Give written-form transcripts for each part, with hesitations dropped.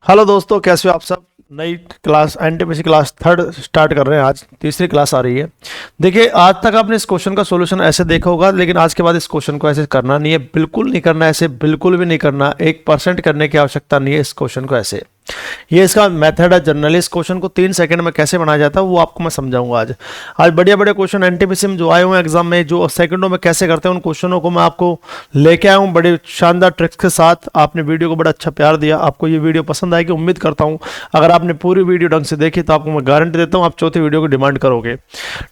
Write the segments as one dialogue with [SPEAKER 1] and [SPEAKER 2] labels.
[SPEAKER 1] Hello दोस्तों, कैसे हो आप सब। नई class NTPC class third start कर रहे हैं। आज तीसरी क्लास आ रही है। देखिए, आज तक आपने इस क्वेश्चन का सॉल्यूशन ऐसे देखा होगा, लेकिन आज के बाद इस क्वेश्चन को ऐसे करना नहीं है, बिल्कुल नहीं करना, ऐसे बिल्कुल भी नहीं करना। 1% करने की आवश्यकता नहीं है इस क्वेश्चन को ऐसे। ये इसका मेथड है। जनरली इस क्वेश्चन को 3 सेकंड में कैसे बनाया जाता है वो आपको मैं समझाऊंगा आज। आज बढ़िया बढ़िया क्वेश्चन एनटीपीसी में जो आए हुए हैं एग्जाम में, जो सेकंडों में कैसे करते हैं, उन क्वेश्चनों को मैं आपको लेके आया हूँ बड़े शानदार ट्रिक्स के साथ। आपने वीडियो को बड़ा अच्छा प्यार दिया, आपको ये वीडियो पसंद आएगी उम्मीद करता हूँ। अगर आपने पूरी वीडियो ढंग से देखी तो आपको मैं गारंटी देता हूँ आप चौथी वीडियो को डिमांड करोगे।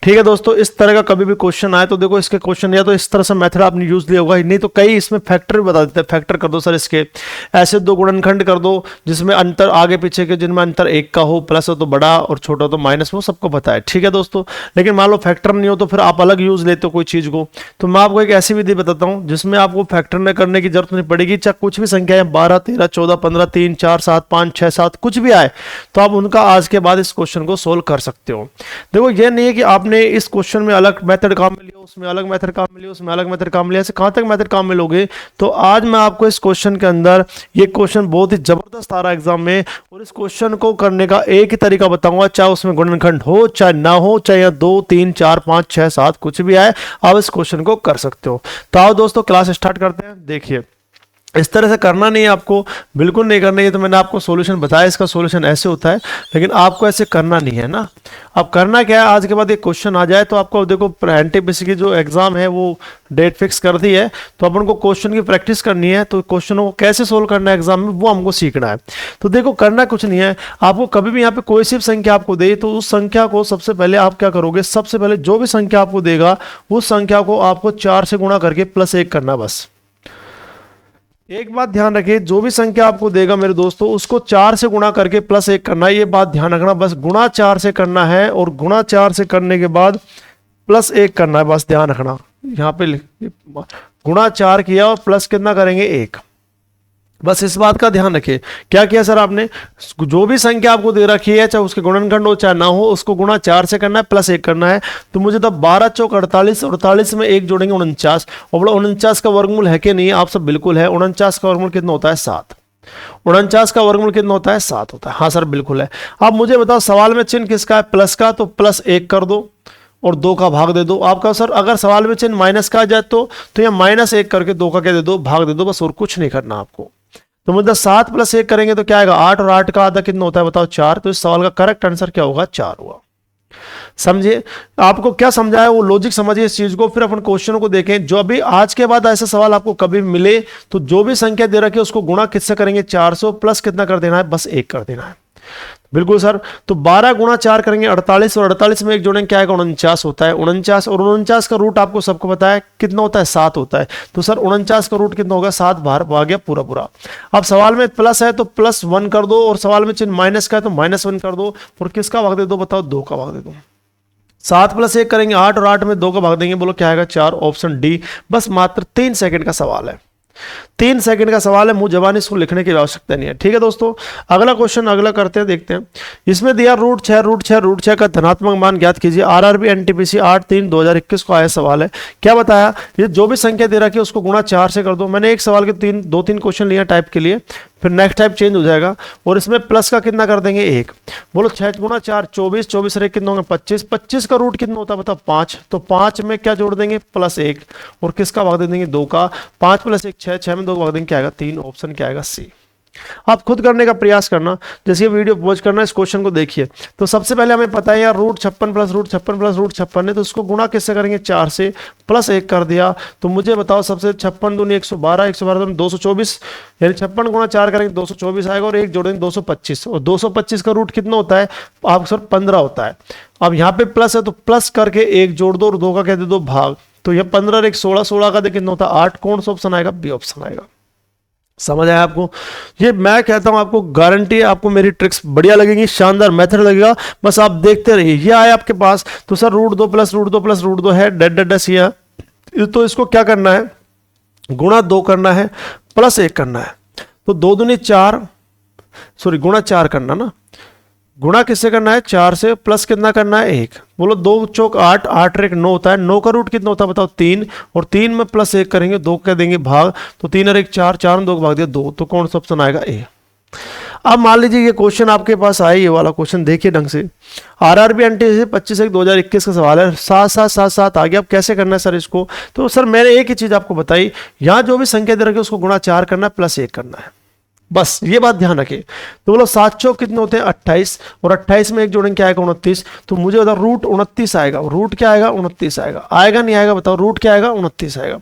[SPEAKER 1] ठीक है दोस्तों, इस तरह का कभी भी क्वेश्चन आए तो देखो, इसके क्वेश्चन या तो इस तरह से मेथड आपने यूज लिया होगा, नहीं तो कई इसमें फैक्टर भी बता देते हैं। फैक्टर कर दो सर इसके, ऐसे दो गुणनखंड कर दो जिसमें अंतर आगे पीछे के, जिनमें अंतर 1 का हो, प्लस हो तो बड़ा और छोटा हो तो माइनस, वो सबको पता है। ठीक है दोस्तों, लेकिन मान लो फैक्टर नहीं हो तो फिर आप अलग यूज लेते हो कोई चीज को, तो मैं आपको एक ऐसी विधि बताता हूं जिसमें आपको फैक्टर में करने की जरूरत नहीं पड़ेगी। चाहे कुछ भी संख्या है, 12, 13, 14, 15, 3, 4, 7, 5, 6, 7 कुछ भी आए, तो आप उनका आज के बाद इस क्वेश्चन को सोल्व कर सकते हो। देखो, ये नहीं है कि आपने इस क्वेश्चन में अलग मेथड काम में लिया, उसमें अलग मेथड काम में लिया, उसमें अलग मेथड काम लिया, ऐसे कहां तक मेथड काम में लोगे। तो आज मैं आपको इस क्वेश्चन के अंदर, ये क्वेश्चन बहुत ही जबरदस्त आ रहा है एग्जाम में, और इस क्वेश्चन को करने का एक ही तरीका बताऊंगा, चाहे उसमें गुणनखंड हो चाहे ना हो, चाहे 2, 3, 4, 5, 6, 7 कुछ भी आए, आप इस क्वेश्चन को कर सकते हो। तो आओ दोस्तों, क्लास स्टार्ट करते हैं। देखिए, इस तरह से करना नहीं है आपको, बिल्कुल नहीं करना है। तो मैंने आपको सॉल्यूशन बताया, इसका सॉल्यूशन ऐसे होता है, लेकिन आपको ऐसे करना नहीं है ना। अब करना क्या है, आज के बाद एक क्वेश्चन आ जाए तो आपको देखो, एनटीपीसी की जो एग्जाम है वो डेट फिक्स कर दी है, तो अपन को क्वेश्चन की प्रैक्टिस करनी है। तो क्वेश्चनों को कैसे सोल्व करना है एग्जाम में, वो हमको सीखना है। तो देखो, करना कुछ नहीं है आपको। कभी भी यहाँ पे कोई सी संख्या आपको दे, तो उस संख्या को सबसे पहले आप क्या करोगे, सबसे पहले जो भी संख्या आपको देगा उस संख्या को आपको 4 से गुणा करके +1 करना। बस एक बात ध्यान रखिए, जो भी संख्या आपको देगा मेरे दोस्तों, उसको 4 से गुणा करके +1 करना है। ये बात ध्यान रखना, बस गुणा 4 से करना है, और गुणा 4 से करने के बाद +1 करना है। बस ध्यान रखना, यहाँ पे गुणा 4 किया और प्लस कितना करेंगे, 1। बस इस बात का ध्यान रखिए। क्या किया सर आपने, जो भी संख्या आपको दे रखी है, चाहे उसके गुणनखंड हो चाहे ना हो, उसको गुणा 4 से करना है, +1 करना है। तो मुझे तो 12 चौक 48, 48 में 1 जोड़ेंगे 49, और बोला 49 का वर्गमूल है कि नहीं, आप सब बिल्कुल है। 49 का वर्गमूल कितना होता है, 7। 49 का वर्गमूल कितना होता है, 7 होता है। हाँ सर बिल्कुल है। अब मुझे बताओ, सवाल में चिन्ह किसका है, प्लस का, तो +1 कर दो और 2 का भाग दे दो। आपका सर अगर सवाल में चिन्ह माइनस का आ जाए तो यह -1 करके 2 का क्या दे दो, भाग दे दो, बस और कुछ नहीं करना आपको। तो मतलब 7 + 1 करेंगे तो क्या आएगा, 8, और 8 का आधा कितना होता है बताओ, 4। तो इस सवाल का करेक्ट आंसर क्या होगा, 4 हुआ। समझिए, आपको क्या समझाया वो लॉजिक समझिए इस चीज को, फिर अपन क्वेश्चन को देखें। जो अभी आज के बाद ऐसा सवाल आपको कभी मिले, तो जो भी संख्या दे रखी है उसको गुणा किससे करेंगे, 400, प्लस कितना कर देना है, बस 1 कर देना है। बिल्कुल सर। तो 12 गुणा 4 करेंगे 48, और 48 में 1 जोड़ेंगे क्या आएगा, 49 होता है। 49, और 49 का रूट आपको सबको पता है कितना होता है, 7 होता है। तो सर 49 का रूट कितना होगा, 7 बाहर आ गया पूरा पूरा। अब सवाल में प्लस है तो +1 कर दो, और सवाल में चिन्ह माइनस का है तो -1 कर दो, और किसका भाग दे दो बताओ, 2 का भाग दे दो। 7 + 1 करेंगे 8, और 8 में 2 का भाग देंगे, बोलो क्या आएगा, 4, ऑप्शन डी। बस मात्र 3 सेकंड का सवाल है, 3 सेकंड का सवाल है, मुंह जबानी इसको लिखने की आवश्यकता नहीं है। ठीक है दोस्तों, अगला क्वेश्चन अगला करते हैं, देखते हैं। इसमें दिया √6 का धनात्मक मान ज्ञात कीजिए। आरआरबी एनटीपीसी 8/3/2021 को आया सवाल है। क्या बताया, ये जो भी संख्या दे रखी है उसको गुणा 4 से कर दो। मैंने एक सवाल के 2-3 क्वेश्चन लिया टाइप के लिए, फिर नेक्स्ट टाइप चेंज हो जाएगा। और इसमें प्लस का कितना कर देंगे, 1। बोलो 6 × 4 24, 24 से कितना होगा, 25। 25 का रूट कितना होता है बताओ, 5। तो 5 में क्या जोड़ देंगे, +1, और किसका भाग दे देंगे, 2 का। 5 + 1 6, 6 में 2 का भाग देंगे, क्या आएगा, 3, ऑप्शन क्या आएगा, सी। आप खुद करने का प्रयास करना, जैसे ये वीडियो पॉज करना, इस क्वेश्चन को देखिए। तो सबसे पहले हमें पता है यार, √56 + √56 + √56 है, तो उसको गुणा किससे करेंगे, 4 से, +1 कर दिया। तो मुझे बताओ, सबसे 56 दूनी 112, 112 224, यानी 56 गुणा 4 करेंगे 224 आएगा, और 1 जोड़ेंगे 225, और 225 का रूट कितना होता है आप सर, 15 होता है। अब यहाँ पे प्लस है तो प्लस करके 1 जोड़ दो, और 2 का कह दे दो भाग। तो यह 15 और 1 16, 16 का कितना होता है, 8। कौन सा ऑप्शन आएगा, बी ऑप्शन आएगा। समझ आया आपको। ये मैं कहता हूं आपको, गारंटी है आपको मेरी ट्रिक्स बढ़िया लगेंगी, शानदार मेथड लगेगा, बस आप देखते रहिए। ये आए आपके पास, तो सर √2 + √2 + √2 है, डेड, तो इसको क्या करना है, गुणा 2 करना है, +1 करना है। तो 2 दूनी 4, सॉरी गुणा 4 करना ना, गुणा किससे करना है, 4 से, प्लस कितना करना है, 1। बोलो 2 चौक 8, 8 और 1 9 होता है। 9 का रूट कितना होता है बताओ, 3, और 3 में +1 करेंगे, 2 कह देंगे भाग। तो 3 और 1 4, 4 में 2 का भाग दिया 2, तो कौन सा ऑप्शन आएगा, ए। अब मान लीजिए ये क्वेश्चन आपके पास आए, ये वाला क्वेश्चन देखिए ढंग से, आरआरबी एनटीपीसी से 25/1/2021 का सवाल है, 7 आ गया। अब कैसे करना है सर इसको? तो सर मैंने एक ही चीज आपको बताई, यहाँ जो भी संख्या दे रखी है उसको गुणा 4 करना है, +1 करना है, बस ये बात ध्यान रखिए। तो बोलो 7 चौक कितने होते हैं 28, और 28 में एक जोड़ेंगे क्या आएगा 29। तो मुझे बताओ रूट 29 आएगा, रूट क्या आएगा 29 आएगा, आएगा नहीं आएगा बताओ, रूट क्या आएगा 29 आएगा।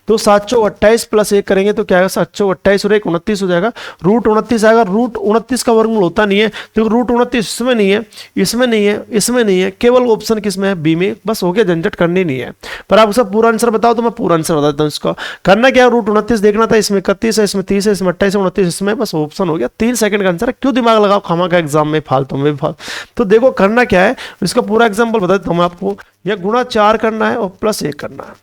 [SPEAKER 1] तो 7 चौक 28 +1 करेंगे तो क्या आएगा 7 चौक 28 और 1 29 हो जाएगा, रूट 29 आएगा। रूट 29 का वर्गमूल होता नहीं है, तो रूट 29 इसमें नहीं है, इसमें नहीं है, इसमें नहीं है, केवल ऑप्शन किसमें है, बी में। बस हो गया, झंझट करनी नहीं है। पर आप सब पूरा आंसर बताओ तो मैं पूरा आंसर बता देता हूँ। इसका करना क्या है, रूट 29 देखना था, इसमें 31 है, इसमें 30 है, इसमें 28 है, 29 इसमें, बस ऑप्शन हो गया। 3 सेकंड का आंसर है, क्यों दिमाग लगाओ खामा का एग्जाम में फालतू में तो देखो करना क्या है, इसका पूरा एग्जांपल बता देता हूं मैं आपको। यह गुणा 4 करना है और +1 करना है।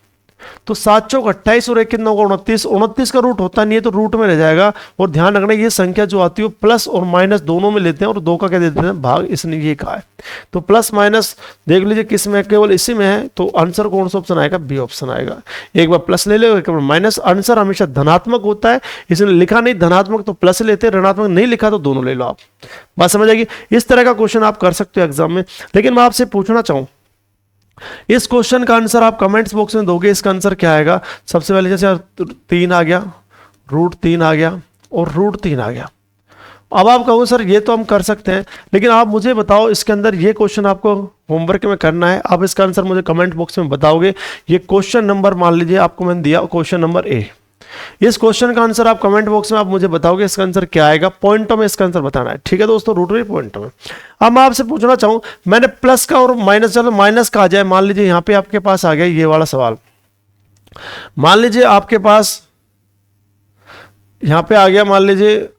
[SPEAKER 1] तो 7 चौक 28 और 1 कितना होगा 29। 29 का रूट होता नहीं है तो रूट में रह जाएगा। और ध्यान रखना ये संख्या जो आती है प्लस और माइनस दोनों में लेते हैं, और 2 का क्या देते हैं भाग, इसने ये कहा है। तो प्लस माइनस देख लीजिए किस में, केवल इसी में है, तो आंसर कौन सा ऑप्शन आएगा, बी ऑप्शन आएगा। एक बार प्लस ले लो, एक बार माइनस। आंसर हमेशा धनात्मक होता है, इसने लिखा नहीं धनात्मक तो प्लस लेते हैं, ऋणात्मक नहीं लिखा तो दोनों ले लो आप। बात समझ आएगी। इस तरह का क्वेश्चन आप कर सकते हो एग्जाम में। लेकिन मैं आपसे पूछना चाहूँ, इस क्वेश्चन का आंसर आप कमेंट्स बॉक्स में दोगे, इसका आंसर क्या आएगा। सबसे पहले जैसे 3 आ गया, रूट 3 आ गया और रूट 3 आ गया। अब आप कहो सर ये तो हम कर सकते हैं, लेकिन आप मुझे बताओ इसके अंदर ये क्वेश्चन आपको होमवर्क में करना है, आप इसका आंसर मुझे कमेंट बॉक्स में बताओगे। ये क्वेश्चन नंबर मान लीजिए आपको मैंने दिया क्वेश्चन नंबर ए, इस क्वेश्चन का आंसर आप कमेंट बॉक्स में आप मुझे बताओगे इसका आंसर क्या आएगा, पॉइंटों में इसका आंसर बताना है। ठीक है दोस्तों, रूट पॉइंटों में। अब मैं आपसे पूछना चाहूं, मैंने प्लस का और माइनस, चलो माइनस का आ जाए, मान लीजिए यहां पे आपके पास आ गया ये वाला सवाल। मान लीजिए आपके पास यहां पे आ गया, मान लीजिए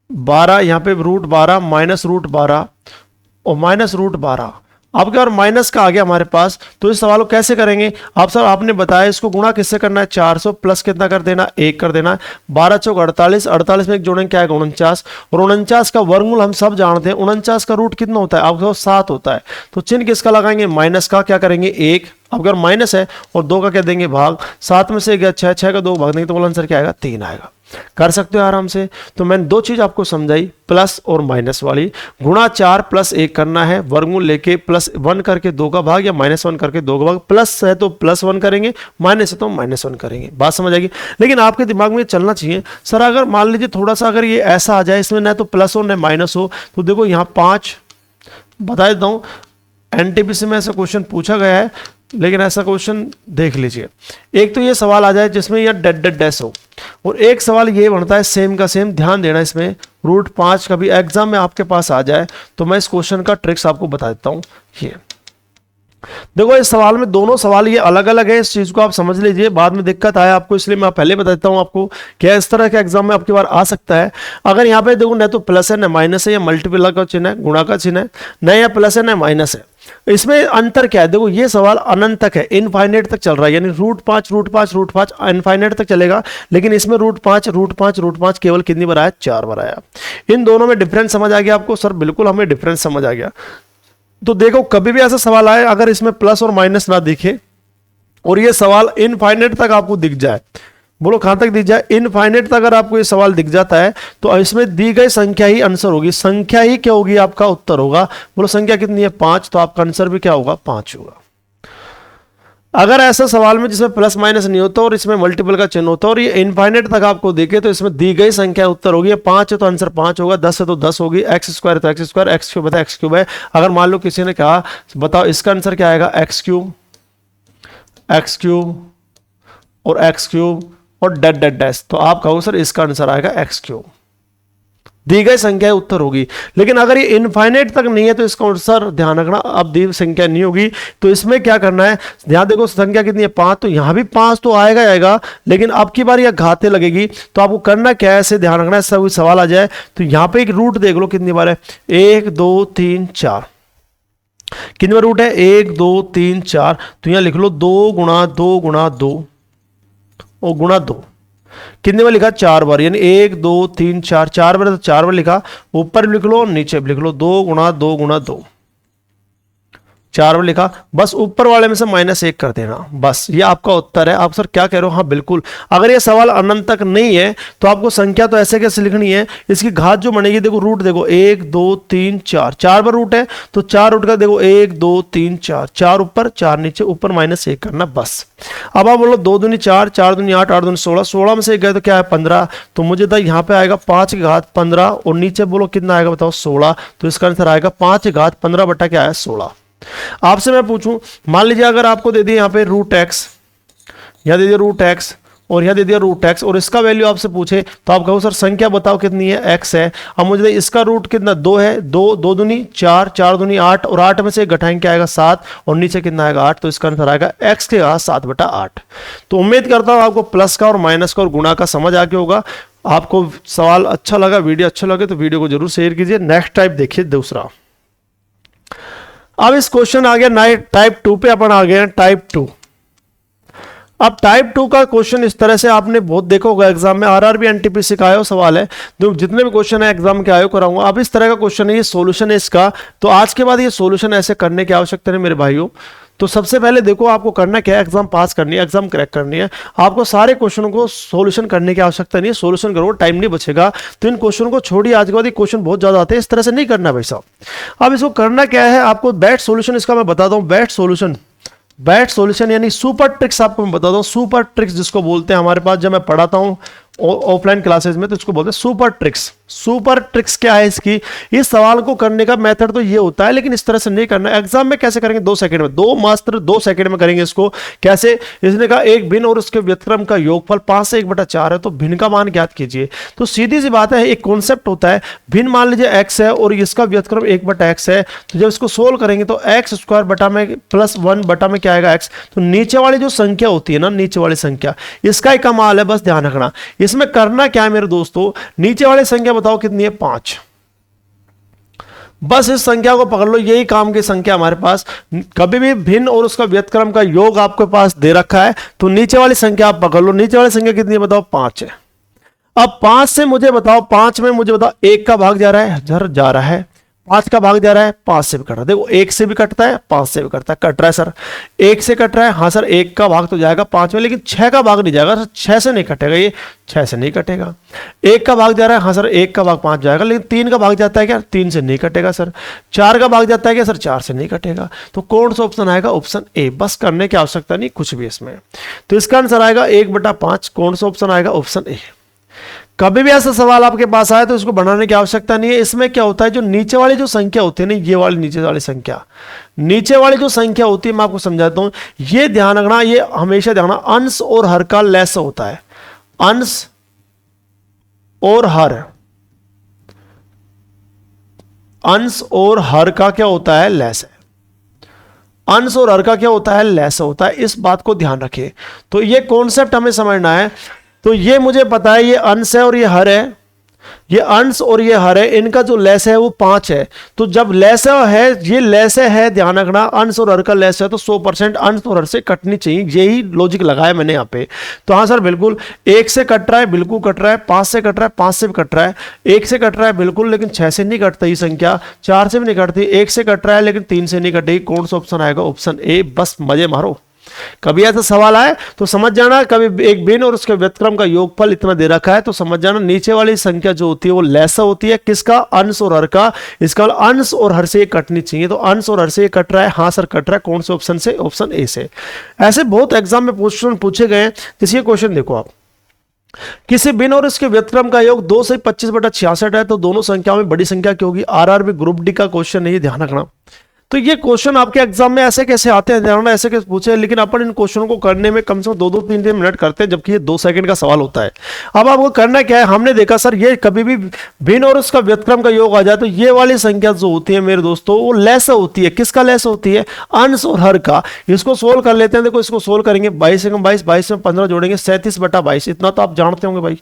[SPEAKER 1] 12, यहां पे रूट 12 माइनस रूट 12 और माइनस रूट 12। अब क्या और माइनस का आ गया हमारे पास, तो इस सवाल को कैसे करेंगे आप सर, आपने बताया इसको गुणा किससे करना है, 400 प्लस कितना कर देना 1 कर देना। 12 चौक 48, 48 में एक जोड़ेंगे क्या है 49, और 49 का वर्गमूल हम सब जानते हैं, 49 का रूट कितना होता है आपको 7 होता है। तो चिन्ह किसका लगाएंगे, माइनस का, क्या करेंगे 1। अब अगर माइनस है और 2 का क्या देंगे भाग, 7 में से गया 6, 6 का 2 भाग देंगे तो बोला आंसर क्या आएगा 3 आएगा। कर सकते हो आराम से। तो मैंने 2 चीज आपको समझाई, प्लस और माइनस वाली। गुणा 4 + 1 करना है, वर्गमूल लेके +1 करके 2 का भाग या -1 करके 2 का भाग। प्लस है तो +1 करेंगे, माइनस है तो -1 करेंगे। बात समझ आएगी। लेकिन आपके दिमाग में चलना चाहिए सर, अगर मान लीजिए थोड़ा सा अगर ये ऐसा आ जाए, इसमें ना तो प्लस हो ना माइनस हो, तो देखो यहाँ 5 बता देता हूँ, एनटीपीसी में ऐसा क्वेश्चन पूछा गया है। लेकिन ऐसा क्वेश्चन देख लीजिए, एक तो ये सवाल आ जाए जिसमें यह डैश हो, और एक सवाल ये बनता है सेम का सेम। ध्यान देना इसमें, रूट 5 का भी एग्जाम में आपके पास आ जाए तो मैं इस क्वेश्चन का ट्रिक्स आपको बता देता हूँ। ये देखो इस सवाल में दोनों सवाल ये अलग अलग है, इस चीज को आप समझ लीजिए, बाद में दिक्कत आए आपको, इसलिए मैं पहले बता देता हूँ आपको क्या इस तरह के एग्जाम में आपकी बार आ सकता है। अगर यहाँ पे देखो न तो प्लस है न माइनस है, या मल्टीपल का चिन्ह है, गुणा का चिन्ह है, न या प्लस है न माइनस है। इसमें अंतर क्या है, देखो ये सवाल अनंत तक है, इनफाइनाइट तक चल रहा है, यानी रूट 5 इनफाइनाइट तक चलेगा। लेकिन इसमें रूट 5 केवल कितनी बार आया, 4 बार आया। इन दोनों में डिफरेंस समझ आ गया आपको सर? बिल्कुल हमें डिफरेंस समझ आ गया। तो देखो कभी भी ऐसा सवाल आए अगर इसमें प्लस और माइनस ना दिखे और ये सवाल इनफाइनाइट तक आपको दिख जाए, बोलो कहां तक दिख जाए, इनफाइनाइट तक अगर आपको ये सवाल दिख जाता है तो इसमें दी गई संख्या ही आंसर होगी, संख्या ही क्या होगी आपका उत्तर होगा। बोलो संख्या कितनी है 5, तो आपका आंसर भी क्या होगा 5 होगा। अगर ऐसा सवाल में जिसमें प्लस माइनस नहीं होता और इसमें मल्टीपल का चिन्ह होता और ये इनफाइनाइट तक आपको देखे तो इसमें दी गई संख्या उत्तर होगी। 5 है तो आंसर 5 होगा, 10 है तो 10 होगी, x स्क्वायर तो x स्क्वायर, x क्यूब है x क्यूब है। अगर मान लो किसी ने कहा बताओ इसका आंसर क्या आएगा, x क्यूब और x क्यूब और डैश, तो आप कहो सर इसका आंसर आएगा x क्यूब। दी गई संख्या उत्तर होगी। लेकिन अगर ये इनफाइनाइट तक नहीं है तो इसका आंसर ध्यान रखना अब दी संख्या नहीं होगी। तो इसमें क्या करना है, ध्यान देखो संख्या कितनी है 5, तो यहां भी 5 तो आएगा, लेकिन अब की बार यह घाते लगेगी। तो आपको करना क्या है, ऐसे ध्यान रखना, ऐसा कोई सवाल आ जाए तो यहां पे एक रूट देख लो कितनी बार है, 1 2 3 4, कितनी बार रूट है 1 2 3 4। तो यहां लिख लो 2 गुणा 2 गुणा 2 और गुणा 2, कितने बार लिखा 4 बार, यानी 1 2 3 4, 4 बार तो 4 बार लिखा, ऊपर भी लिख लो नीचे भी लिख लो, 2 गुणा 2 गुणा 2, 4 बार लिखा, बस ऊपर वाले में से -1 कर देना, बस ये आपका उत्तर है। आप सर क्या कह रहे हो? हाँ बिल्कुल, अगर ये सवाल अनंत तक नहीं है तो आपको संख्या तो ऐसे कैसे लिखनी है, इसकी घात जो बनेगी देखो, रूट देखो 1 2 3 4, 4 बार रूट है तो 4 रूट का देखो 1 2 3 4, 4 ऊपर 4 नीचे, ऊपर -1 करना बस। अब आप बोलो 2 दूनी 4, 4 दूनी 8, 8 दूनी 16, 16 में से 1 गया तो क्या है 15, तो मुझे था यहाँ पे आएगा 5 की घात 15 और नीचे बोलो कितना आएगा बताओ 16, तो इसका आंसर आएगा 5 की घात 15 बटा क्या है 16। आपसे मैं पूछूं, मान लीजिए अगर आपको दे दिया यहाँ पे √x, यहाँ दे दिया √x और यहाँ दे दिया √x और इसका वैल्यू आपसे पूछे तो आप कहो सर संख्या बताओ कितनी है, x है। अब मुझे इसका रूट कितना 2 है, 2 2 दूनी 4, 4 दूनी 8 और 8 में से घटाएंगे क्या आएगा 7 और नीचे कितना आएगा 8, तो इसका आंसर आएगा x के घात 7 बटा 8। तो उम्मीद करता हूँ आपको प्लस का और माइनस का और गुणा का समझ आ गया होगा। आपको सवाल अच्छा लगा, वीडियो अच्छा लगे तो वीडियो को जरूर शेयर कीजिए। नेक्स्ट टाइप देखिए दूसरा। अब इस क्वेश्चन आ गया टाइप 2 पे, अपन आ गए हैं टाइप 2। अब टाइप 2 का क्वेश्चन इस तरह से आपने बहुत देखा होगा एग्जाम में, आरआरबी एनटीपीसी का आयो सवाल है, तो जितने भी क्वेश्चन है एग्जाम के आयो कराऊंगा। अब इस तरह का क्वेश्चन है, ये सॉल्यूशन है इसका। तो आज के बाद ये सॉल्यूशन ऐसे करने की आवश्यकता नहीं मेरे भाइयों। तो सबसे पहले देखो आपको करना क्या है, एग्जाम पास करनी है, एग्जाम क्रैक करनी है। आपको सारे क्वेश्चनों को सॉल्यूशन करने की आवश्यकता नहीं है, सॉल्यूशन करो टाइम नहीं बचेगा। तो इन क्वेश्चन को छोड़िए, आज के बाद ये क्वेश्चन बहुत ज्यादा आते हैं, इस तरह से नहीं करना भाई साहब। अब इसको करना क्या है, आपको बैट सॉल्यूशन इसका मैं बताता हूँ। बैट सॉल्यूशन यानी सुपर ट्रिक्स आपको मैं बताता हूँ। सुपर ट्रिक्स जिसको बोलते हैं, हमारे पास जब मैं पढ़ाता हूँ ऑफलाइन क्लासेस में तो इसको बोलते हैं सुपर ट्रिक्स। सुपर ट्रिक्स क्या है इसकी, इस सवाल को करने का मेथड तो ये होता है, लेकिन इस तरह से नहीं करना। एग्जाम में कैसे करेंगे, 2 सेकंड में, मात्र 2 सेकंड में करेंगे इसको। कैसे, इसने कहा एक भिन्न और उसके व्युत्क्रम का योगफल 5 से 1/4 है, तो भिन्न का मान ज्ञात कीजिए। तो सीधी सी बात है, एक कॉन्सेप्ट होता है, भिन्न मान लीजिए x है और इसका व्युत्क्रम 1/x है, तो जब इसको सोल्व करेंगे तो x² बटा में +1 बटा में क्या आएगा x। तो नीचे वाली जो संख्या होती है ना, नीचे वाली संख्या, इसका ही कमाल है, बस ध्यान रखना। इसमें करना क्या है मेरे दोस्तों, नीचे वाली संख्या बताओ कितनी है 5, बस इस संख्या को पकड़ लो, यही काम की संख्या हमारे पास। कभी भी भिन्न और उसका व्युत्क्रम का योग आपके पास दे रखा है, तो नीचे वाली संख्या आप पकड़ लो। नीचे वाली संख्या कितनी है बताओ 5 है। अब 5 से मुझे बताओ, 5 में मुझे बताओ 1 का भाग जा रहा है, जा रहा है, 5 का भाग जा रहा है, 5 से भी कट रहा है। देखो 1 से भी कटता है, 5 से भी कटता है, कट रहा है सर, 1 से कट रहा है, हाँ सर 1 का भाग तो जाएगा 5 में, लेकिन 6 का भाग नहीं जाएगा सर, 6 से नहीं कटेगा, ये 6 से नहीं कटेगा। 1 का भाग जा रहा है, हाँ सर 1 का भाग 5 जाएगा, लेकिन 3 का भाग जाता है क्या, 3 से नहीं कटेगा सर। 4 का भाग जाता है क्या सर, 4 से नहीं कटेगा। तो कौन सा ऑप्शन आएगा, ऑप्शन ए। बस करने की आवश्यकता नहीं कुछ भी इसमें। तो इसका आंसर आएगा 1/5। कौन सा ऑप्शन आएगा, ऑप्शन ए। कभी भी ऐसा सवाल आपके पास आए तो इसको बनाने की आवश्यकता नहीं है। इसमें क्या होता है, जो नीचे वाली जो संख्या होती है ना, ये वाली नीचे वाली संख्या, नीचे वाली जो संख्या होती है, मैं आपको समझाता हूं, ये ध्यान रखना, ये हमेशा ध्यान रखना, अंश और हर का लेस होता है। अंश और हर, अंश और हर का क्या होता है, लेस है। अंश और हर का क्या होता है, लेस होता है। इस बात को ध्यान रखिए। तो ये कॉन्सेप्ट हमें समझना है। तो ये मुझे पता है, ये अंश है और ये हर है, ये अंश और ये हर है, इनका जो लेस है वो 5 है। तो जब लेस है, ये लेस है, ध्यान रखना, अंश और हर का लेस है, तो 100% अंश और हर से कटनी चाहिए। यही लॉजिक लगाया मैंने यहाँ पे। तो हाँ सर बिल्कुल, 1 से कट रहा है, बिल्कुल कट रहा है, 5 से कट रहा है, 5 से भी कट रहा है, 1 से कट रहा है बिल्कुल, लेकिन 6 से नहीं कटता ये संख्या, 4 से भी नहीं कटती, 1 से कट रहा है लेकिन 3 से नहीं कटेगी। कौन सा ऑप्शन आएगा, ऑप्शन ए। बस मजे मारो। कभी ऐसा सवाल आए तो समझ जाना, कभी एक भिन्न और उसके व्युत्क्रम का योगफल इतना दे रखा है तो समझ जाना नीचे वाली संख्या जो होती है वो लेस होती है। किसका, अंश और हर का। इसका अंश और हर से कटनी चाहिए, तो अंश और हर से कट रहा है, हाँ सर कट रहा है। कौन से ऑप्शन से, ऑप्शन ए से। ऐसे बहुत एग्जाम में क्वेश्चन पूछे गए हैं। जैसे क्वेश्चन देखो आप, किसी भिन्न और इसके व्युत्क्रम का योग 2 से 25/66 है, तो दोनों संख्याओं में बड़ी संख्या क्या होगी। आरआरबी ग्रुप डी का क्वेश्चन है ये, ध्यान रखना। तो ये क्वेश्चन आपके एग्जाम में ऐसे कैसे आते हैं, ध्यान, ऐसे कैसे पूछे, लेकिन अपन इन क्वेश्चनों को करने में कम से कम 2-3 मिनट करते हैं, जबकि ये 2 सेकंड का सवाल होता है। अब आपको करना क्या है, हमने देखा सर ये कभी भी भिन्न और उसका व्युत्क्रम का योग आ जाए तो ये वाली संख्या जो होती है मेरे दोस्तों वो लेस होती है। किसका लेस होती है, अंश और हर का। इसको सोल्व कर लेते हैं। देखो इसको सोल्व करेंगे, 22 से 22, 22 में 15 जोड़ेंगे, 37/22। इतना तो आप जानते होंगे भाई,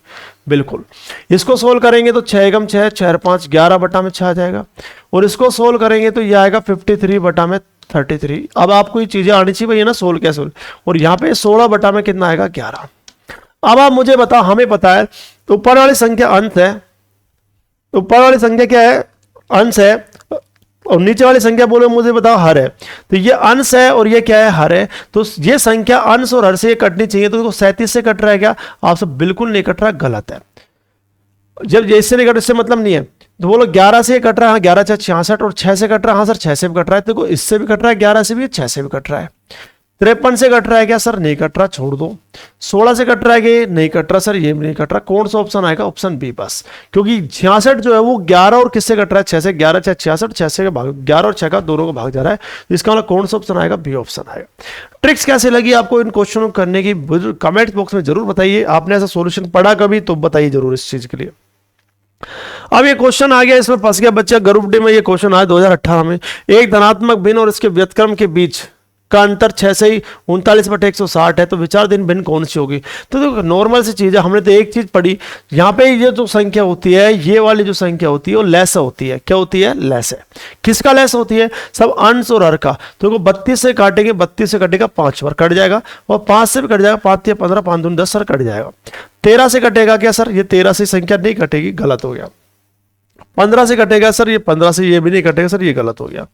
[SPEAKER 1] बिल्कुल। इसको सोल्व करेंगे तो 6 × 6, 6 × 5, 11/6 आ जाएगा। और इसको सोल्व करेंगे तो यह आएगा 53/33। अब आपको ये चीजें आनी चाहिए भैया ना, सोल्व कैसे सोल्व। और यहाँ पे 16 में कितना आएगा, 11। अब आप मुझे बताओ, हमें पता है ऊपर वाली संख्या अंश है, ऊपर वाली संख्या क्या है, अंश है, और नीचे वाली संख्या बोलो मुझे बताओ हर है, तो ये अंश है और ये क्या है, हर है। तो ये संख्या अंश और हर से ये कटनी चाहिए, तो देखो 37 से कट रहा है क्या, आपसे बिल्कुल नहीं कट रहा, गलत है। जब इससे नहीं कट, इससे मतलब नहीं है, तो बोलो 11 से कट रहा है, हाँ 11 से 66, और 6 से कट रहा है, हाँ सर 6 से भी कट रहा है, तो देखो इससे भी कट रहा है, 11 से भी, 6 से भी कट रहा है। 53 से कट रहा है क्या सर, नहीं कट रहा, छोड़ दो। 16 से कट रहा है कि नहीं कट रहा सर, ये भी नहीं कट रहा, कौन सा ऑप्शन आएगा, ऑप्शन बी बस, क्योंकि 66 जो है वो 11 और किससे कट रहा है, 6 से, 11 6 66, 6 से भाग 11 और 6 का दोनों को भाग जा रहा है, इसका मतलब कौन सा ऑप्शन आएगा, बी ऑप्शन आएगा। ट्रिक्स कैसे लगी आपको इन क्वेश्चनों को करने की, कमेंट बॉक्स में जरूर बताइए। आपने ऐसा सोल्यूशन पढ़ा कभी तो बताइए जरूर इस चीज के लिए। अब ये क्वेश्चन आ गया, इसमें फंस गया बच्चा, ग्रुप डी में ये क्वेश्चन आया 2018 में, एक धनात्मक भिन्न और इसके व्युत्क्रम के बीच का अंतर 6 से 39/160 है, तो विचाराधीन भिन्न कौन सी होगी। तो देखो नॉर्मल सी चीज है, हमने तो एक चीज पढ़ी, यहाँ पे ये जो संख्या होती है, ये वाली जो संख्या होती है वो लेस होती है, क्या होती है, लेस है। किसका लेस होती है, सब अंश और हर का। तो देखो 32 से काटेंगे, 32 से कटेगा 5 बार कट जाएगा, और 5 से भी कट जाएगा, 5 या 15, 5 दूनी 10 सर कट जाएगा। 13 से कटेगा क्या सर, ये 13 से संख्या नहीं कटेगी, गलत हो गया। 15 से कटेगा सर, ये 15 से ये भी नहीं कटेगा सर, ये गलत हो गया।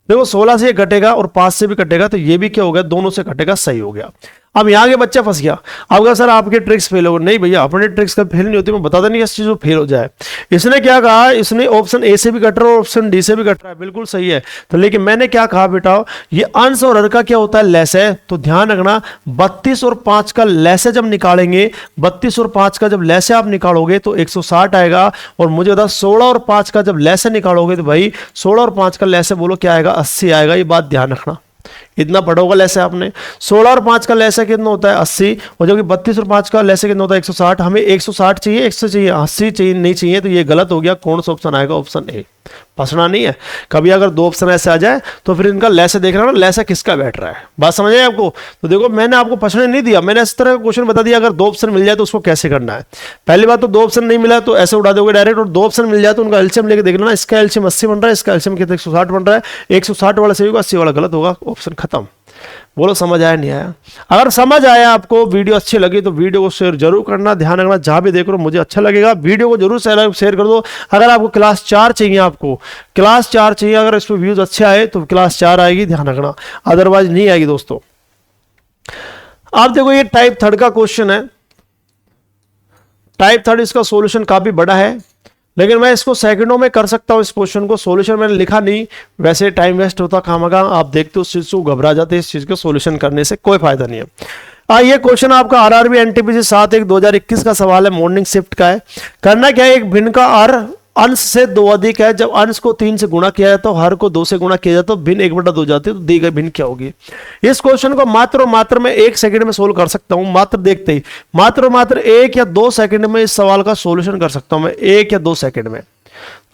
[SPEAKER 1] देखो 16 से ये कटेगा और 5 से भी कटेगा, तो ये भी क्या हो गया, दोनों से कटेगा, सही हो गया। अब यहाँ के बच्चा फंस गया, अब अगर सर आपके ट्रिक्स फेल हो गए, नहीं भैया अपने ट्रिक्स कभी फेल नहीं होती, मैं बताता नहीं इस चीज को फेल हो जाए। इसने क्या कहा, इसने ऑप्शन ए से भी कट रहा है और ऑप्शन डी से भी कट रहा है, बिल्कुल सही है। तो लेकिन मैंने क्या कहा बेटा, ये अंश और हर का क्या होता है, लेस है। तो ध्यान रखना 32 और 5 का लेस जब निकालेंगे, 32 और 5 का जब लेस आप निकालोगे तो 160 आएगा, और मुझे बता 16 और 5 का जब लेस निकालोगे तो भाई 16 और 5 का लेस बोलो क्या आएगा, 80 आएगा। ये बात ध्यान रखना, इतना पढ़ोगा लेसे आपने। 16 और 5 का लेसे कितना होता है, 80, और जो कि 32 और 5 का लेसे कितना होता है, 160। हमें 160 चाहिए, 100 चाहिए, 80 चाहिए, नहीं चाहिए, तो ये गलत हो गया। कौन सा ऑप्शन आएगा, ऑप्शन ए। फंसना नहीं है कभी, अगर दो ऑप्शन ऐसे आ जाए तो फिर इनका लेसे देखना ना, लेसे किसका बैठ रहा है, बात समझ आए आपको। तो देखो मैंने आपको फंसने नहीं दिया, मैंने इस तरह का क्वेश्चन बता दिया, अगर दो ऑप्शन मिल जाए तो उसको कैसे करना है। पहली बात तो दो ऑप्शन नहीं मिला तो ऐसे उड़ा दोगे डायरेक्ट, और दो ऑप्शन मिल जाए तो उनका एलसीएम लेके देखना ना, इसका एलसीएम 80 बन रहा है, इसका एलसीएम कितना 160 बन रहा है, 160 वाला सही होगा, 80 वाला गलत होगा, ऑप्शन खत्म। बोलो समझ आया नहीं आया। अगर समझ आया आपको, वीडियो अच्छी लगी तो वीडियो को शेयर जरूर करना। ध्यान रखना जहां भी देख रहे हो मुझे अच्छा लगेगा, वीडियो को जरूर शेयर कर दो। अगर आपको क्लास 4 चाहिए, आपको क्लास 4 चाहिए, अगर इस पर व्यूज अच्छे आए तो क्लास 4 आएगी, ध्यान रखना, अदरवाइज नहीं आएगी दोस्तों। आप देखो ये टाइप 3 का क्वेश्चन है, टाइप 3 इसका सॉल्यूशन काफी बड़ा है, लेकिन मैं इसको सेकंडों में कर सकता हूं। इस क्वेश्चन को सॉल्यूशन मैंने लिखा नहीं, वैसे टाइम वेस्ट होता खामखा, आप देखते हो उस चीज को घबरा जाते, इस चीज को सॉल्यूशन करने से कोई फायदा नहीं है। ये क्वेश्चन आपका आरआरबी एनटीपीसी 7/1/2021 का सवाल है, मॉर्निंग शिफ्ट का है। करना क्या है, एक भिन्न का आर अंश से 2 अधिक है, जब अंश को 3 से गुणा किया जाए तो हर को 2 से गुणा किया जाए तो भिन्न 1/2 जाती है, तो दी गई भिन्न क्या होगी। इस क्वेश्चन को मात्र और मात्र मैं 1 सेकंड में सोल्व कर सकता हूं, मात्र देखते ही, मात्र 1 या 2 सेकंड में इस सवाल का सॉल्यूशन कर सकता हूं मैं, 1 या 2 सेकंड में।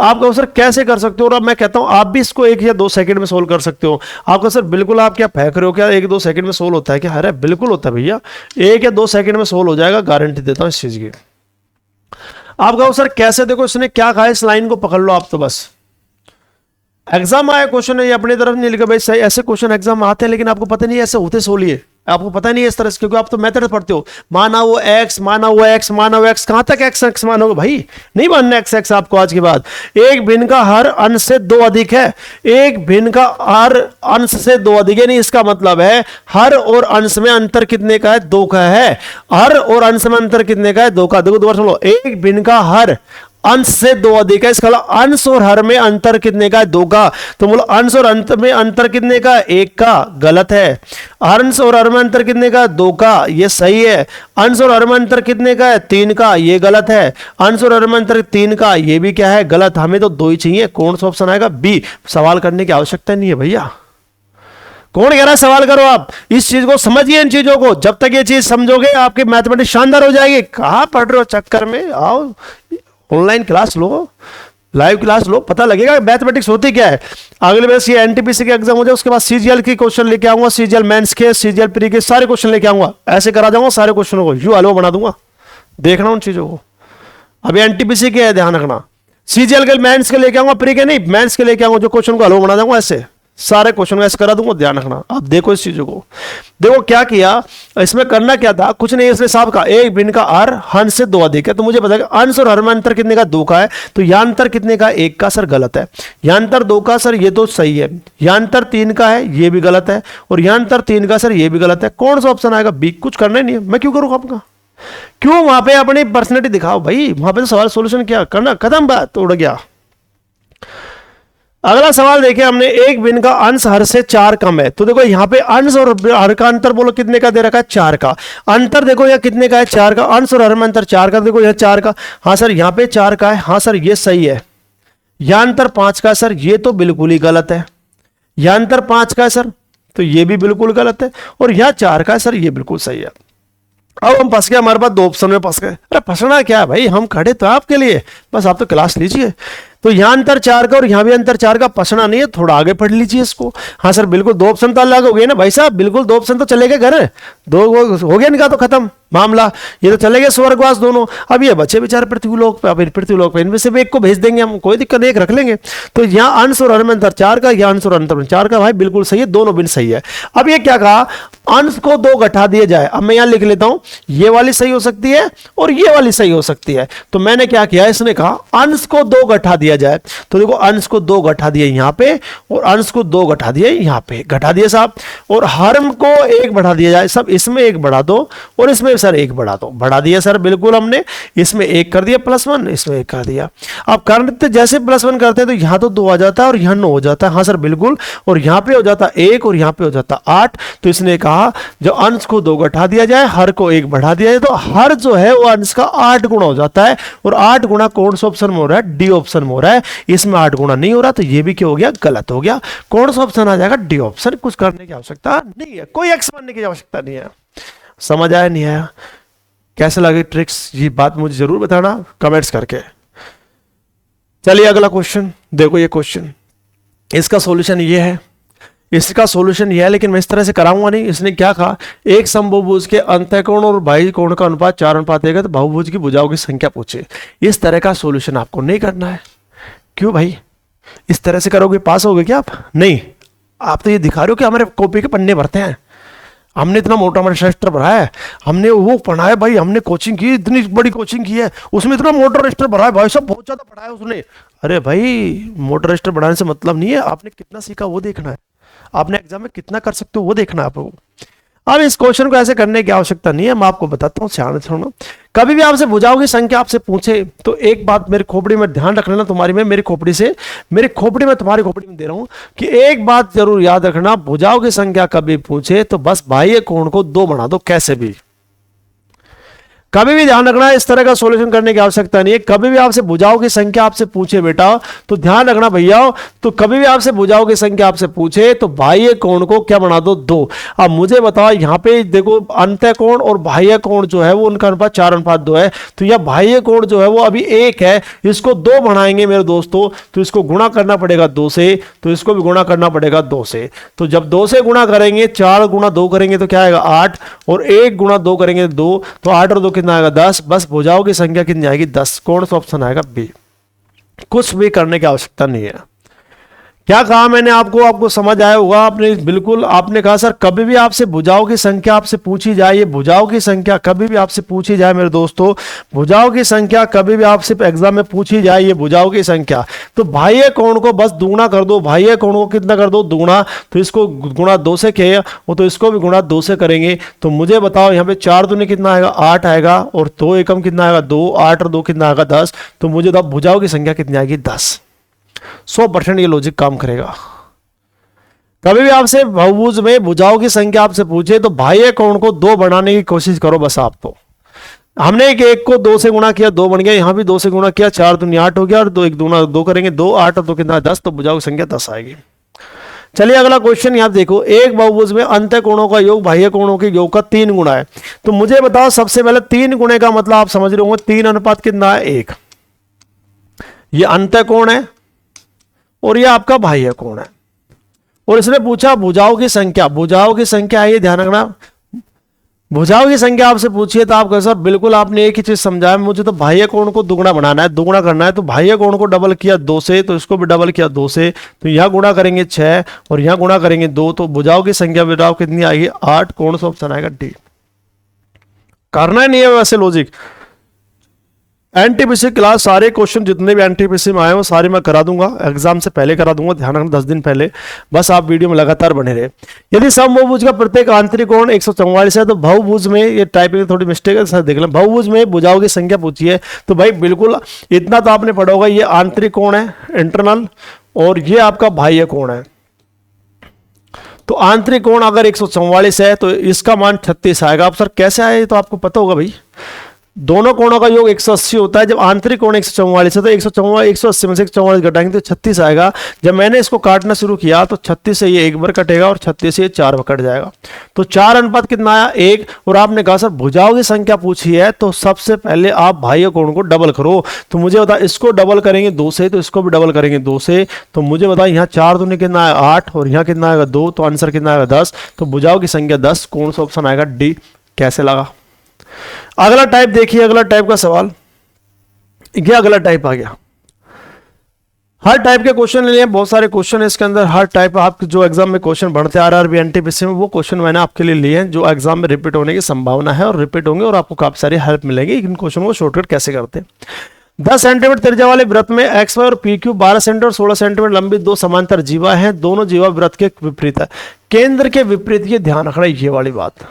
[SPEAKER 1] आपका सर कैसे कर सकते हो, और अब मैं कहता हूं आप भी इसको 1 या 2 सेकंड में सोल्व कर सकते हो। आपका सर बिल्कुल, आप क्या फेंक रहे हो क्या, 1-2 सेकंड में सोल्व होता है क्या, अरे बिल्कुल होता है भैया, 1 या 2 सेकंड में सोल्व हो जाएगा, गारंटी देता हूं इस चीज की। आप कहो सर कैसे, देखो इसने क्या कहा, इस लाइन को पकड़ लो आप, तो बस एग्जाम आया क्वेश्चन है, ये अपनी तरफ नहीं लिखा भाई, सही ऐसे क्वेश्चन एग्जाम आते हैं, लेकिन आपको पता नहीं ऐसे होते सोलिए, आपको पता नहीं है इस तरह से, क्योंकि आप तो मेथड पढ़ते हो, माना वो x, माना वो x, माना वो x, कहां तक x मानोगे भाई, नहीं मानना x आपको आज के बाद। एक भिन्न का हर अंश से 2 अधिक है, एक भिन्न का हर अंश से 2 अधिक है, नहीं इसका मतलब है हर और अंश में अंतर कितने का है, 2 का है। हर और अंश में अंतर कितने का है, 2 का। देखो दोबारा सुन लो, एक भिन्न का हर अंश से 2 अधिक है, इसका अंश और हर में अंतर कितने का है, 2 का। तो बोलो अंश और अंत में अंतर कितने का, 1 का, गलत है। अंश और हर में अंतर कितने का, 2 का, ये सही है। अंश और हर में अंतर कितने का है, 3 का, ये गलत है। अंश और हर में अंतर 3 का, ये भी क्या है, गलत। हमें तो 2 ही चाहिए, कौन सा ऑप्शन आएगा, बी। सवाल करने की आवश्यकता नहीं है भैया, कौन कह रहा है सवाल करो, आप इस चीज को समझिए, इन चीजों को, जब तक ये चीज समझोगे आपकी मैथमेटिक्स शानदार हो जाएगी। कहां पढ़ रहे हो चक्कर में, आओ ऑनलाइन क्लास लो, लाइव क्लास लो, पता लगेगा मैथमेटिक्स होती क्या है। अगले बस ये एनटीपीसी के एग्जाम हो जाए, उसके बाद सीजीएल के क्वेश्चन लेके आऊंगा, सीजीएल मेंस के, सीजीएल प्री के सारे क्वेश्चन लेके आऊंगा, ऐसे करा जाऊंगा सारे क्वेश्चनों को, यू हलवा बना दूंगा, देखना उन चीजों को। अभी एनटीपीसी के है, ध्यान रखना, सीजीएल के मेंस के लेके आऊंगा, प्री के नहीं, मेंस के लेके आऊंगा, जो क्वेश्चन को हलवा बना दूंगा ऐसे, सारे क्वेश्चन ऐसे करा दूंगा, ध्यान रखना। आप देखो इस चीजों को, देखो क्या किया इसमें, करना क्या था, कुछ नहीं। इसने साहब कहा एक भिन्न का हर हंस से 2 अधिक है, तो मुझे पता है अंश और हर में अंतर कितने का, 2 का है। तो यह अंतर कितने का, 1 का। सर गलत है। यह अंतर 2 का, सर ये तो सही है। यह अंतर 3 का है, ये भी गलत है। और यह अंतर 3 का, सर ये भी गलत है। कौन सा ऑप्शन आएगा, बी। कुछ करना ही नहीं है, मैं क्यों करूँ आपका, क्यों वहां पे अपनी पर्सनैलिटी दिखाओ भाई, वहां पे तो सवाल सोल्यूशन क्या करना, खत्म, बात उड़ गया। अगला सवाल देखिए हमने, एक भिन्न का अंश हर से 4 कम है। तो देखो यहाँ पे अंश और हर का अंतर बोलो कितने का दे रखा है, 4 का। अंतर देखो यह कितने का है, 4 का। अंश और हर में अंतर 4 का, देखो यह 4 का। हाँ सर यहाँ पे 4 का है, हाँ सर ये सही है। यह अंतर 5 का, सर ये तो बिल्कुल ही गलत है। यह अंतर 5 का है सर, तो ये भी बिल्कुल गलत है। और यह 4 का है सर, ये बिल्कुल सही है। अब हम फंस गए, हमारे पास 2 ऑप्शन में फंस गए। अरे फंसना क्या है भाई, हम खड़े तो आपके लिए, बस आप तो क्लास लीजिए। तो यहां अंतर 4 का और यहां भी अंतर 4 का, फंसना नहीं है, थोड़ा आगे पढ़ लीजिए इसको। हाँ सर बिल्कुल 2 ऑप्शन तो अलग हो गए ना भाई साहब, बिल्कुल 2 ऑप्शन तो चले गए घर, 2 हो गया इनका तो खत्म मामला। ये तो चले गए स्वर्गवास दोनों। अब ये बच्चे बेचारे पृथ्वीलोक पे, पृथ्वीलोक पे इनमें से भी एक को भेज देंगे हम, कोई दिक्कत नहीं, एक रख लेंगे। तो यहाँ अंश और हर में अंतर 4 का, यहाँ अंश और अंतर 4 का, भाई बिल्कुल सही है, दोनों बिन सही है। अब ये क्या कहा, अंश को 2 घटा दिया जाए। अब मैं यहां लिख लेता हूं, ये वाली सही हो सकती है और ये वाली सही हो सकती है। तो मैंने क्या किया, इसने कहा अंश को 2 घटा दिया जाए। तो देखो अंश को 2 घटा दिए यहां पे और अंश को 2 घटा दिए यहां पे, घटा दिए साहब। और हर को 1 बढ़ा दिया जाए। सब इसमें 1 बढ़ा दो और इसमें सर 1 बढ़ा दो, बढ़ा दिया सर बिल्कुल हमने। इसमें 1 कर दिया +1, इसमें 1 कर दिया। अब करते जैसे +1 करते हैं तो यहां तो 2 आ जाता है और यहां 9 हो जाता है। हाँ सर बिल्कुल, और यहां पे हो जाता 1 और यहां पे हो जाता 8। तो इसने कहा जो अंश को 2 घटा दिया जाए, हर को 1 बढ़ा दिया जाए, तो हर जो है वो अंश का 8 गुना हो जाता है। और 8 गुना कौन सा ऑप्शन में हो रहा है, डी ऑप्शन में हो रहा है। इसमें 8 गुना नहीं हो रहा, तो ये भी क्या हो गया, गलत हो गया। कौन सा ऑप्शन आ जाएगा, डी ऑप्शन। कुछ करने की आवश्यकता नहीं है, कोई एक्स मानने की आवश्यकता नहीं है। समझ आया नहीं आया, कैसे लगे ट्रिक्स, ये बात मुझे जरूर बताना कमेंट्स करके। चलिए अगला क्वेश्चन देखो, ये क्वेश्चन इसका सॉल्यूशन ये है, इसका सॉल्यूशन यह है, लेकिन मैं इस तरह से कराऊंगा नहीं। इसने क्या कहा, एक समबाहुभुज के अंतःकोण और बाह्य कोण का अनुपात 4:1 है, तो बहुभुज की भुजाओं की संख्या पूछे। इस तरह का सॉल्यूशन आपको नहीं करना है। क्यों भाई, इस तरह से करोगे पास होगे क्या आप, नहीं। आप तो ये दिखा रहे हो कि हमारे कॉपी के पन्ने भरते हैं, हमने इतना मोटा रजिस्टर भरा है, हमने वो पढ़ा है भाई, हमने कोचिंग की, इतनी बड़ी कोचिंग की है, उसमें इतना मोटा रजिस्टर भरा है भाई साहब, बहुत ज्यादा पढ़ा है उसने। अरे भाई मोटा रजिस्टर बढ़ाने से मतलब नहीं है, आपने कितना सीखा वो देखना है, आपने एग्जाम में कितना कर सकते हो वो देखना है आपको। अब इस क्वेश्चन को ऐसे करने की आवश्यकता नहीं है, मैं आपको बताता हूँ, ध्यान सुनो। कभी भी आपसे भुजाओं की संख्या आपसे पूछे तो एक बात मेरी खोपड़ी में ध्यान रख लेना, तुम्हारी में, मेरी खोपड़ी में तुम्हारी खोपड़ी में दे रहा हूं कि एक बात जरूर याद रखना, भुजाओं की संख्या कभी पूछे तो बस बाह्य कोण को 2 बना दो, कैसे भी। कभी भी ध्यान रखना, इस तरह का सॉल्यूशन करने की आवश्यकता नहीं है। कभी भी आपसे भुजाओं की संख्या आपसे पूछे बेटा, तो ध्यान रखना भैया, तो कभी भी आपसे भुजाओं की संख्या आपसे पूछे तो बाह्य कोण को क्या बना दो, 2। अब मुझे बताओ, यहां पे देखो अंतःकोण और बाह्य कोण जो है वो उनका अनुपात 4:2 है। तो यह बाह्य कोण जो है वो अभी 1 है, इसको 2 बढ़ाएंगे मेरे दोस्तों, तो इसको गुणा करना पड़ेगा 2 से, तो इसको भी गुणा करना पड़ेगा 2 से। तो जब 2 से गुणा करेंगे, 4 गुणा 2 करेंगे तो क्या आएगा 8, और 1 गुणा 2 करेंगे 2, तो 8 और 2 कितना आएगा 10। बस भुजाओं की संख्या कितनी आएगी 10। कौन सा ऑप्शन आएगा, बी। कुछ भी करने की आवश्यकता नहीं है। क्या कहा मैंने आपको समझ आया होगा आपने, बिल्कुल। आपने कहा सर कभी भी आपसे भुजाओं की संख्या आपसे पूछी जाए, ये भुजाओं की संख्या कभी भी आपसे पूछी जाए मेरे दोस्तों, भुजाओं की संख्या कभी भी आपसे एग्जाम में पूछी जाए, ये भुजाओं की संख्या, तो बाह्य कोण को बस दुगुना कर दो। बाह्य कोण को कितना कर दो, दुगुना। तो इसको गुणा 2 से किया, वो तो इसको भी गुणा 2 से करेंगे। तो मुझे बताओ यहाँ पे 4 दूनी कितना आएगा 8 आएगा, और 2 एकम कितना आएगा 2, 8 और 2 कितना आएगा 10। तो मुझे बताओ भुजाओं की संख्या कितनी आएगी 10। 100% ये लॉजिक काम करेगा। कभी भी आपसे बहुभुज में भुजाओं की संख्या आपसे पूछे तो बाह्य कोण को 2 बढ़ाने की कोशिश करो बस आप। तो हमने एक को 2 से गुणा किया, 2 बन गया, यहां भी 2 से गुणा किया, 4 दूनी 8 हो गया, और 2 1 दूना 2 करेंगे 2, 8 और 2 कितना 10, तो भुजाओं की संख्या 10 आएगी। चलिए अगला क्वेश्चन यहां देखो, एक बहुभुज में अंतःकोणों का योग बाह्य कोणों के योग का 3 गुना है। तो मुझे बताओ सबसे पहले 3 गुणे का मतलब आप समझ रहे होंगे, 3 अनुपात कितना है 1। ये अंतःकोण है और ये आपका बाह्य कोण है, और इसने पूछा भुजाओं की संख्या। भुजाओं की संख्या है, ध्यान रखना, भुजाओं की संख्या आपसे पूछिए तो आप कहें सर बिल्कुल आपने एक ही चीज समझाया, मुझे तो बाह्य कोण को दुगुना बनाना है, दुगुना करना है। तो बाह्य कोण को डबल किया 2 से, तो इसको भी डबल किया 2 से, तो यहाँ गुणा करेंगे 6 और यहाँ गुणा करेंगे 2, तो भुजाओं की संख्या बताओ कितनी आएगी 8। कौन सा ऑप्शन आएगा डी। करना नहीं है वैसे लॉजिक। एनटीपीसी क्लास सारे क्वेश्चन जितने भी एनटीपीसी में आए वो सारे मैं करा दूंगा, एग्जाम से पहले करा दूंगा, ध्यान रखना 10 दिन पहले। बस आप वीडियो में लगातार बने रहे। यदि समभुज का प्रत्येक आंतरिक कोण 144 है तो बहुभुज में, ये टाइपिंग में थोड़ी मिस्टेक है, देख लें, बहुभुज में भुजाओं की संख्या पूछी है तो भाई बिल्कुल इतना तो आपने पढ़ा होगा, ये आंतरिक कोण है इंटरनल और ये आपका बाह्य कोण है। तो आंतरिक कोण अगर 144 है तो इसका मान 36 आएगा। अब सर कैसे आए ये तो आपको पता होगा भाई, दोनों कोणों का योग 180 होता है। जब आंतरिक कोण 144 है तो 180 में से 144 घटाएंगे तो 36 आएगा। जब मैंने इसको काटना शुरू किया तो 36 से ये 1 बार कटेगा और 36 से ये 4 बार कट जाएगा। तो 4 अनुपात कितना आया 1। और आपने कहा सर भुजाओं की संख्या पूछी है तो सबसे पहले आप बाह्य कोण को डबल करो। तो मुझे बता, इसको डबल करेंगे 2 से तो इसको भी डबल करेंगे 2 से। तो मुझे बता यहाँ 4 दूनी कितना है 8 और यहाँ कितना आएगा 2, तो आंसर कितना आएगा 10। तो भुजाओं की संख्या 10। कौन सा ऑप्शन आएगा डी। कैसे लगा। अगला टाइप देखिए, अगला टाइप का सवाल, ये अगला टाइप आ गया। हर टाइप के क्वेश्चन ले लिए, बहुत सारे क्वेश्चन है इसके अंदर। हर टाइप आपके जो एग्जाम में क्वेश्चन बढ़ते हैं आरआरबी एनटीपीसी में, वो क्वेश्चन मैंने आपके लिए लिए हैं जो एग्जाम में रिपीट होने की संभावना है और रिपीट होंगे और आपको काफी सारी हेल्प मिलेगी इन क्वेश्चन को शॉर्टकट कैसे करते हैं। 10 सेंटीमीटर त्रिज्या वाले वृत्त में एक्स वाई और पी क्यू 12 सेंटीमीटर और 16 सेंटीमीटर लंबी दो समांतर जीवा हैं। दोनों जीवा वृत्त के विपरीत है। केंद्र के विपरीत, ये ध्यान रखना, ये वाली बात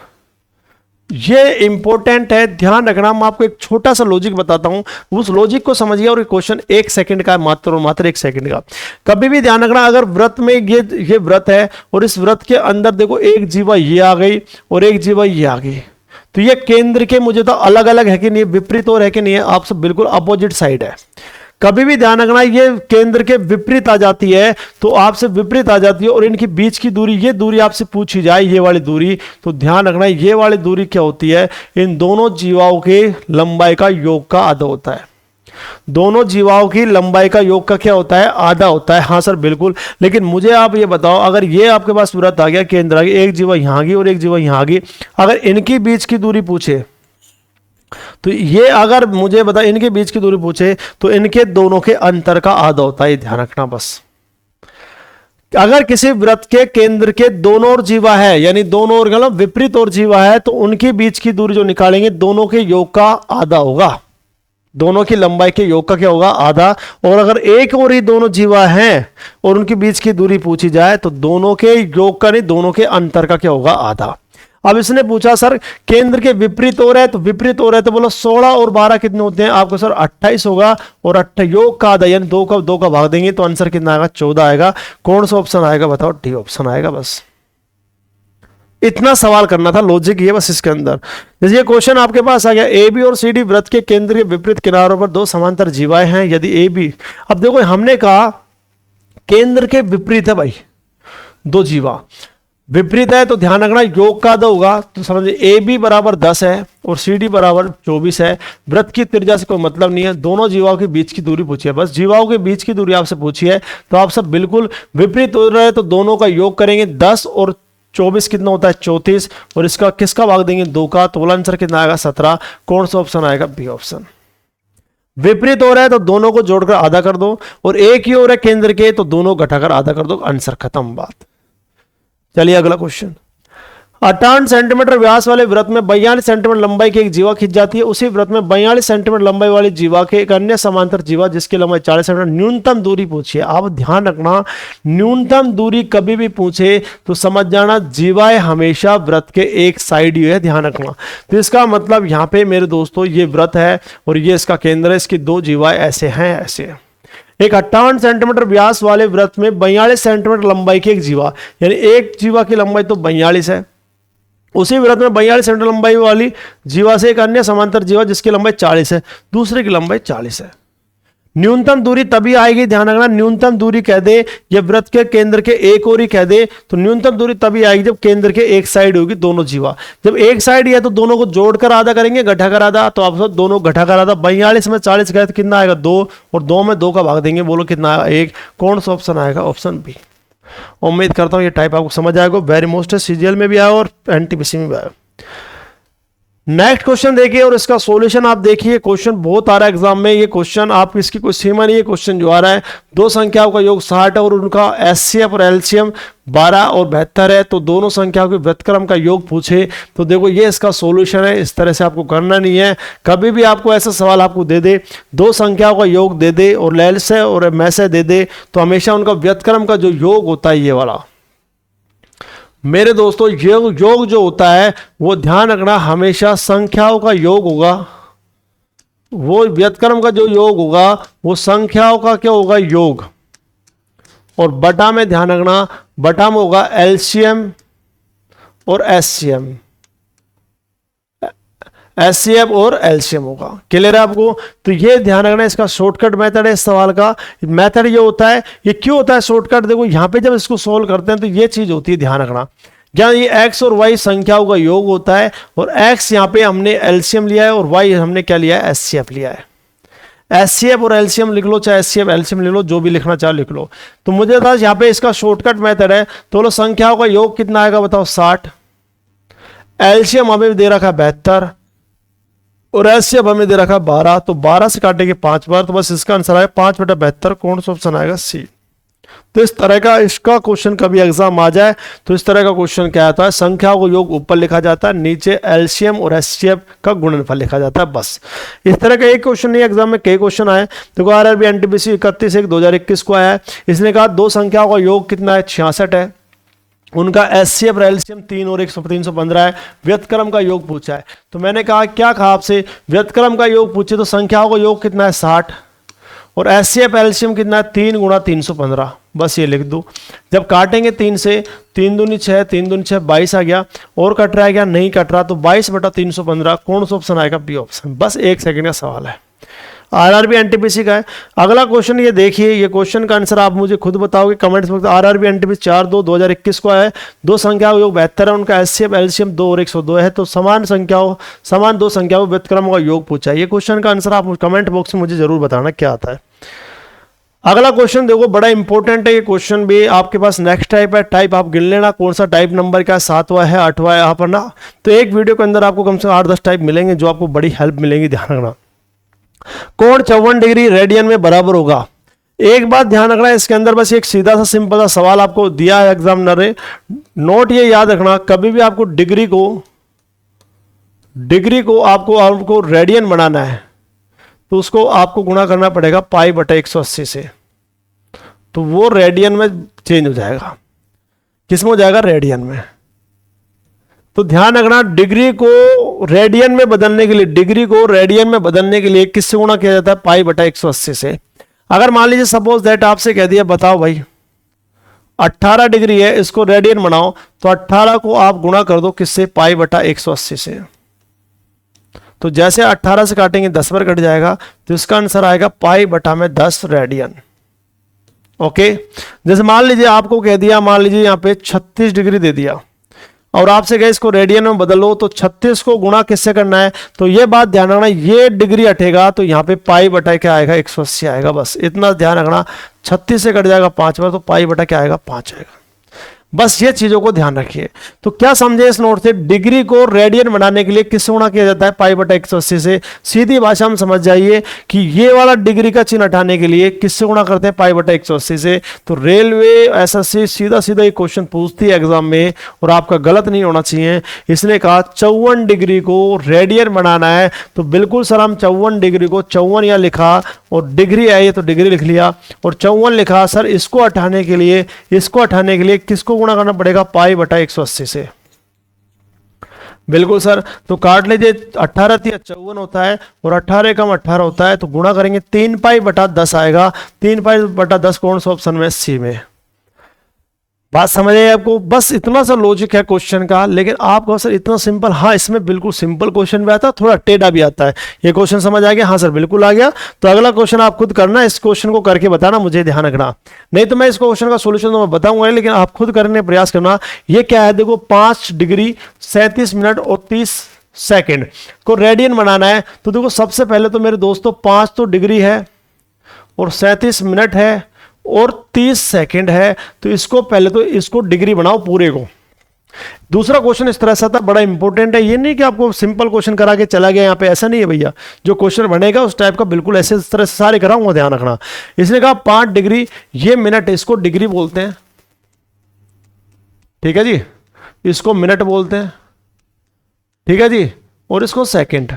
[SPEAKER 1] ये इंपॉर्टेंट है, ध्यान रखना। मैं आपको एक छोटा सा लॉजिक बताता हूं, उस लॉजिक को समझिए। और क्वेश्चन 1 सेकंड का है, मात्र और मात्र 1 सेकंड का। कभी भी ध्यान रखना, अगर वृत्त में ये वृत्त है और इस वृत्त के अंदर देखो एक जीवा ये आ गई और एक जीवा ये आ गई, तो ये केंद्र के मुझे तो अलग अलग है कि नहीं, विपरीत और है कि नहीं है, आप सब बिल्कुल अपोजिट साइड है। कभी भी ध्यान रखना, ये केंद्र के विपरीत आ जाती है तो आपसे विपरीत आ जाती है और इनके बीच की दूरी, ये दूरी आपसे पूछी जाए, ये वाली दूरी, तो ध्यान रखना ये वाली दूरी क्या होती है, इन दोनों जीवाओं के लंबाई का योग का आधा होता है। दोनों जीवाओं की लंबाई का योग का क्या होता है, आधा होता है। हाँ सर बिल्कुल। लेकिन मुझे आप ये बताओ, अगर ये आपके पास वृत्त आ गया, केंद्र आ गया, एक जीवा यहां आ गई और एक जीवा यहां आ गई, अगर इनके बीच की दूरी पूछे तो ये, अगर मुझे बता इनके बीच की दूरी पूछे तो इनके दोनों के अंतर का आधा होता है। ध्यान रखना बस। अगर किसी वृत्त के केंद्र के दोनों ओर जीवा है, यानी दोनों ओर मतलब विपरीत और जीवा है, तो उनके बीच की दूरी जो निकालेंगे दोनों के योग का आधा होगा। दोनों की लंबाई के योग का क्या होगा, आधा। और अगर एक और ही दोनों जीवा हैं और उनके बीच की दूरी पूछी जाए तो दोनों के योग का नहीं, दोनों के अंतर का क्या होगा, आधा। अब इसने पूछा सर केंद्र के विपरीत हो रहा है, तो विपरीत हो रहा है तो बोलो 16 और 12 कितने होते हैं, आपको सर 28 होगा और 28 योग का आधा, यानी 2 का भाग देंगे तो आंसर कितना आएगा, 14 आएगा। कौन सा ऑप्शन आएगा बताओ, डी ऑप्शन आएगा। बस इतना सवाल करना था, लॉजिक ये बस इसके अंदर। जैसे ये क्वेश्चन आपके पास आ गया, ए बी और सी डी वृत्त के केंद्र के विपरीत किनारों पर दो समांतर जीवाएं हैं। यदि ए बी, अब देखो हमने कहा केंद्र के विपरीत है भाई, दो जीवा विपरीत है तो ध्यान रखना योग का आधा होगा। तो समझिए ए बी बराबर 10 है और सी डी बराबर 24 है। वृत्त की त्रिज्या से कोई मतलब नहीं है, दोनों जीवाओं के बीच की दूरी पूछी है, बस जीवाओं के बीच की दूरी आपसे पूछी है। तो आप सब बिल्कुल विपरीत हो रहे हैं तो दोनों का योग करेंगे, 10 और 24 कितना होता है, 34, और इसका किसका भाग देंगे, 2 का, तो आंसर कितना आएगा, 17। कौन सा ऑप्शन आएगा, बी ऑप्शन। विपरीत हो रहा है तो दोनों को जोड़कर आधा कर दो, और एक ही हो रहा है केंद्र के तो दोनों घटाकर आधा कर दो, आंसर खत्म बात। चलिए अगला क्वेश्चन। 58 सेंटीमीटर व्यास वाले वृत्त में 42 सेंटीमीटर लंबाई की एक जीवा खिंच जाती है। उसी वृत्त में 42 सेंटीमीटर लंबाई वाली जीवा के एक अन्य समांतर जीवा जिसकी लंबाई 40 सेंटीमीटर, न्यूनतम दूरी पूछिए। आप ध्यान रखना, न्यूनतम दूरी कभी भी पूछे तो समझ जाना जीवाएं हमेशा वृत्त के एक साइड ही है, ध्यान रखना। तो इसका मतलब यहाँ पे मेरे दोस्तों ये वृत्त है और ये इसका केंद्र है, इसकी दो जीवाएं ऐसे हैं, ऐसे। एक 58 सेंटीमीटर व्यास वाले वृत्त में 42 सेंटीमीटर लंबाई की एक जीवा, यानी एक जीवा की लंबाई तो 42 है। उसी वृत्त में 42 सेंटीमीटर लंबाई वाली जीवा से एक अन्य समांतर जीवा जिसकी लंबाई 40 है, दूसरे की लंबाई 40 है। न्यूनतम दूरी तभी आएगी, ध्यान रखना, न्यूनतम दूरी कह दे या वृत्त के केंद्र के एक ओर ही कह दे तो न्यूनतम दूरी तभी आएगी जब केंद्र के एक साइड होगी दोनों जीवा। जब एक साइड है तो दोनों को जोड़कर आधा करेंगे, घटाकर आधा, तो आप सब दोनों घटाकर आधा, 42 में 40 गए तो कितना आएगा, 2, और 2 में 2 का भाग देंगे, बोलो कितना आएगा, 1। कौन सा ऑप्शन आएगा, ऑप्शन बी। उम्मीद करता हूं ये टाइप आपको समझ आएगा। वेरी मोस्ट है, सीजीएल में भी आया और एनटीपीसी में भी आया। नेक्स्ट क्वेश्चन देखिए और इसका सॉल्यूशन आप देखिए। क्वेश्चन बहुत आ रहा है एग्जाम में, ये क्वेश्चन आप इसकी कोई सीमा नहीं है। क्वेश्चन जो आ रहा है, दो संख्याओं का योग 60 और उनका एचसीएफ और एलसीएम 12 और 72 है, तो दोनों संख्याओं के व्युत्क्रम का योग पूछे। तो देखो ये इसका सॉल्यूशन है, इस तरह से आपको करना नहीं है। कभी भी आपको ऐसा सवाल आपको दे दे, दो संख्याओं का योग दे दे और लैल से और मैं से दे दे, तो हमेशा उनका व्युत्क्रम का जो योग होता है ये वाला, मेरे दोस्तों योग जो होता है वो ध्यान रखना हमेशा संख्याओं का योग होगा। वो व्युत्क्रम का जो योग होगा वो संख्याओं का क्या होगा, योग। और बटा में ध्यान रखना, बटा में होगा एलसीएम और एचसीएम, एचसीएफ और एलसीएम होगा। क्लियर है आपको? तो ये ध्यान रखना, इसका शॉर्टकट मेथड है इस सवाल का। मेथड ये होता है, ये क्यों होता है शॉर्टकट, देखो यहां पे जब इसको सोल्व करते हैं तो ये चीज होती है, ध्यान रखना। जहां ये x और y संख्याओं का योग होता है और x यहां पे हमने एलसीएम लिया है और y हमने क्या लिया है, एचसीएफ लिया है। एचसीएफ और एलसीएम लिख लो, चाहे एचसीएफ एलसीएम लिख लो, जो भी लिखना चाहो लिख लो। तो मुझे बता यहाँ पे इसका शॉर्टकट मेथड है, तो लो संख्याओं का योग कितना आएगा बताओ, 60। एलसीएम हमें दे रखा है 72 और एचसीएफ हमें दे रखा है 12, तो 12 से काटेंगे 5 बार, तो बस इसका आंसर आएगा 5/72। कौन सा ऑप्शन आएगा, सी। तो इस तरह का इसका क्वेश्चन कभी एग्जाम आ जाए तो इस तरह का क्वेश्चन क्या आता है, संख्याओं को योग ऊपर लिखा जाता है, नीचे एलसीएम और एचसीएफ का गुणनफल लिखा जाता है, बस। इस तरह का एक क्वेश्चन नहीं, एग्जाम में कई क्वेश्चन आए। देखो आरआरबी एनटीपीसी 31/1/2021 को आया है। इसने कहा दो संख्याओं का योग कितना है, 66 है, उनका एचसीएफ और एलसीएम 3 और 315 है, व्युत्क्रम का योग पूछा है। तो मैंने कहा क्या कहा आपसे, व्युत्क्रम का योग पूछे तो संख्याओं का योग कितना है, 60 और एचसीएफ एलसीएम कितना है, 3 × 315, बस ये लिख दो। जब काटेंगे 3 से, 3 दूनी 6, 3 दूनी 6, 22 आ गया। और कट रहा है क्या, नहीं कट रहा, तो 22/315 कौन सा ऑप्शन आएगा, बी ऑप्शन। बस 1 सेकंड का सवाल है, आरआरबी एनटीपीसी का है। अगला क्वेश्चन ये देखिए, ये क्वेश्चन का आंसर आप मुझे खुद बताओगे कमेंट्स में। आरआरबी एनटीपीसी 4/2/2021 को है। दो संख्याओं योग 72 है, उनका एचसीएफ एलसीएम 2 और 102 है, तो समान दो संख्याओं व्युत्क्रम का योग पूछा है। ये क्वेश्चन का आंसर आप कमेंट बॉक्स में मुझे जरूर बताना क्या आता है। अगला क्वेश्चन देखो बड़ा इंपॉर्टेंट है ये क्वेश्चन भी। आपके पास नेक्स्ट टाइप है, टाइप आप गिन लेना कौन सा टाइप नंबर का, 7वां है 8वां है यहाँ पर ना। तो एक वीडियो के अंदर आपको कम से कम 8-10 टाइप मिलेंगे जो आपको बड़ी हेल्प मिलेंगी, ध्यान रखना। कोण 54 डिग्री रेडियन में बराबर होगा। एक बात ध्यान रखना, इसके अंदर बस एक सीधा सा सिंपल सा सवाल आपको दिया है एग्जामिनर ने। नोट ये याद रखना, कभी भी आपको डिग्री को आपको रेडियन बनाना है तो उसको आपको गुणा करना पड़ेगा π/180 से, तो वो रेडियन में चेंज हो जाएगा। किस में हो जाएगा, रेडियन में। तो ध्यान रखना, डिग्री को रेडियन में बदलने के लिए किससे गुणा किया जाता है, π/180 से। अगर मान लीजिए सपोज दैट आपसे कह दिया बताओ भाई 18 डिग्री है, इसको रेडियन बनाओ, तो 18 को आप गुणा कर दो किससे, π/180 से। तो जैसे 18 से काटेंगे 10 बार कट जाएगा, तो इसका आंसर आएगा π/10 रेडियन। ओके, जैसे मान लीजिए आपको कह दिया, मान लीजिए यहाँ पे 36 डिग्री दे दिया और आपसे कहे इसको रेडियन में बदलो, तो 36 को गुणा किससे करना है, तो ये बात ध्यान रखना, ये डिग्री हटेगा तो यहाँ पे π/, क्या आएगा, 180 आएगा। बस इतना ध्यान रखना, 36 से कट जाएगा 5 बार, तो π/, क्या आएगा, 5 आएगा। बस ये चीजों को ध्यान रखिए। तो क्या समझे इस नोट से, डिग्री को रेडियन बनाने के लिए किससे गुणा किया जाता है, π/180 से। सीधी भाषा में समझ जाइए कि ये वाला डिग्री का चिन्ह हटाने के लिए किससे गुणा करते हैं, π/180 से। तो रेलवे एसएससी सीधा सीधा ये क्वेश्चन पूछती है एग्जाम में और आपका गलत नहीं होना चाहिए। इसने कहा 54 डिग्री को रेडियन बनाना है, तो बिल्कुल सर हम 54 डिग्री को 54 या लिखा और डिग्री है ये तो डिग्री लिख लिया और 54 लिखा। सर इसको हटाने के लिए किसको गुणा करना पड़ेगा, π/180 से। बिल्कुल सर, तो काट लीजिए, 18 × 54 होता है और 18 × 18 होता है, तो गुणा करेंगे 3π/10 आएगा। 3π/10 कौन सा ऑप्शन में, सी में। बात समझ आई आपको? बस इतना सा लॉजिक है क्वेश्चन का, लेकिन आप कहो सर इतना सिंपल, हाँ इसमें बिल्कुल सिंपल क्वेश्चन भी आता है, थोड़ा टेढ़ा भी आता है। ये क्वेश्चन समझ आ गया, हाँ सर बिल्कुल आ गया। तो अगला क्वेश्चन आप खुद करना, इस क्वेश्चन को करके बताना, मुझे ध्यान रखना। नहीं तो मैं इस क्वेश्चन का सोल्यूशन तो मैं बताऊंगा, लेकिन आप खुद करने का प्रयास करना। ये क्या है, देखो 5 डिग्री 37 मिनट और 30 सेकेंड को रेडियन बनाना है। तो देखो सबसे पहले तो मेरे दोस्तों 5 तो डिग्री है और 37 मिनट है और 30 सेकंड है, तो इसको पहले तो इसको डिग्री बनाओ पूरे को। दूसरा क्वेश्चन इस तरह से आता, बड़ा इंपॉर्टेंट है, ये नहीं कि आपको सिंपल क्वेश्चन करा के चला गया यहाँ पे, ऐसा नहीं है भैया। जो क्वेश्चन बनेगा उस टाइप का बिल्कुल ऐसे इस तरह से सारे कराऊंगा, ध्यान रखना। इसने कहा 5 डिग्री, ये मिनट, इसको डिग्री बोलते हैं, ठीक है जी, इसको मिनट बोलते हैं, ठीक है जी, और इसको सेकंड,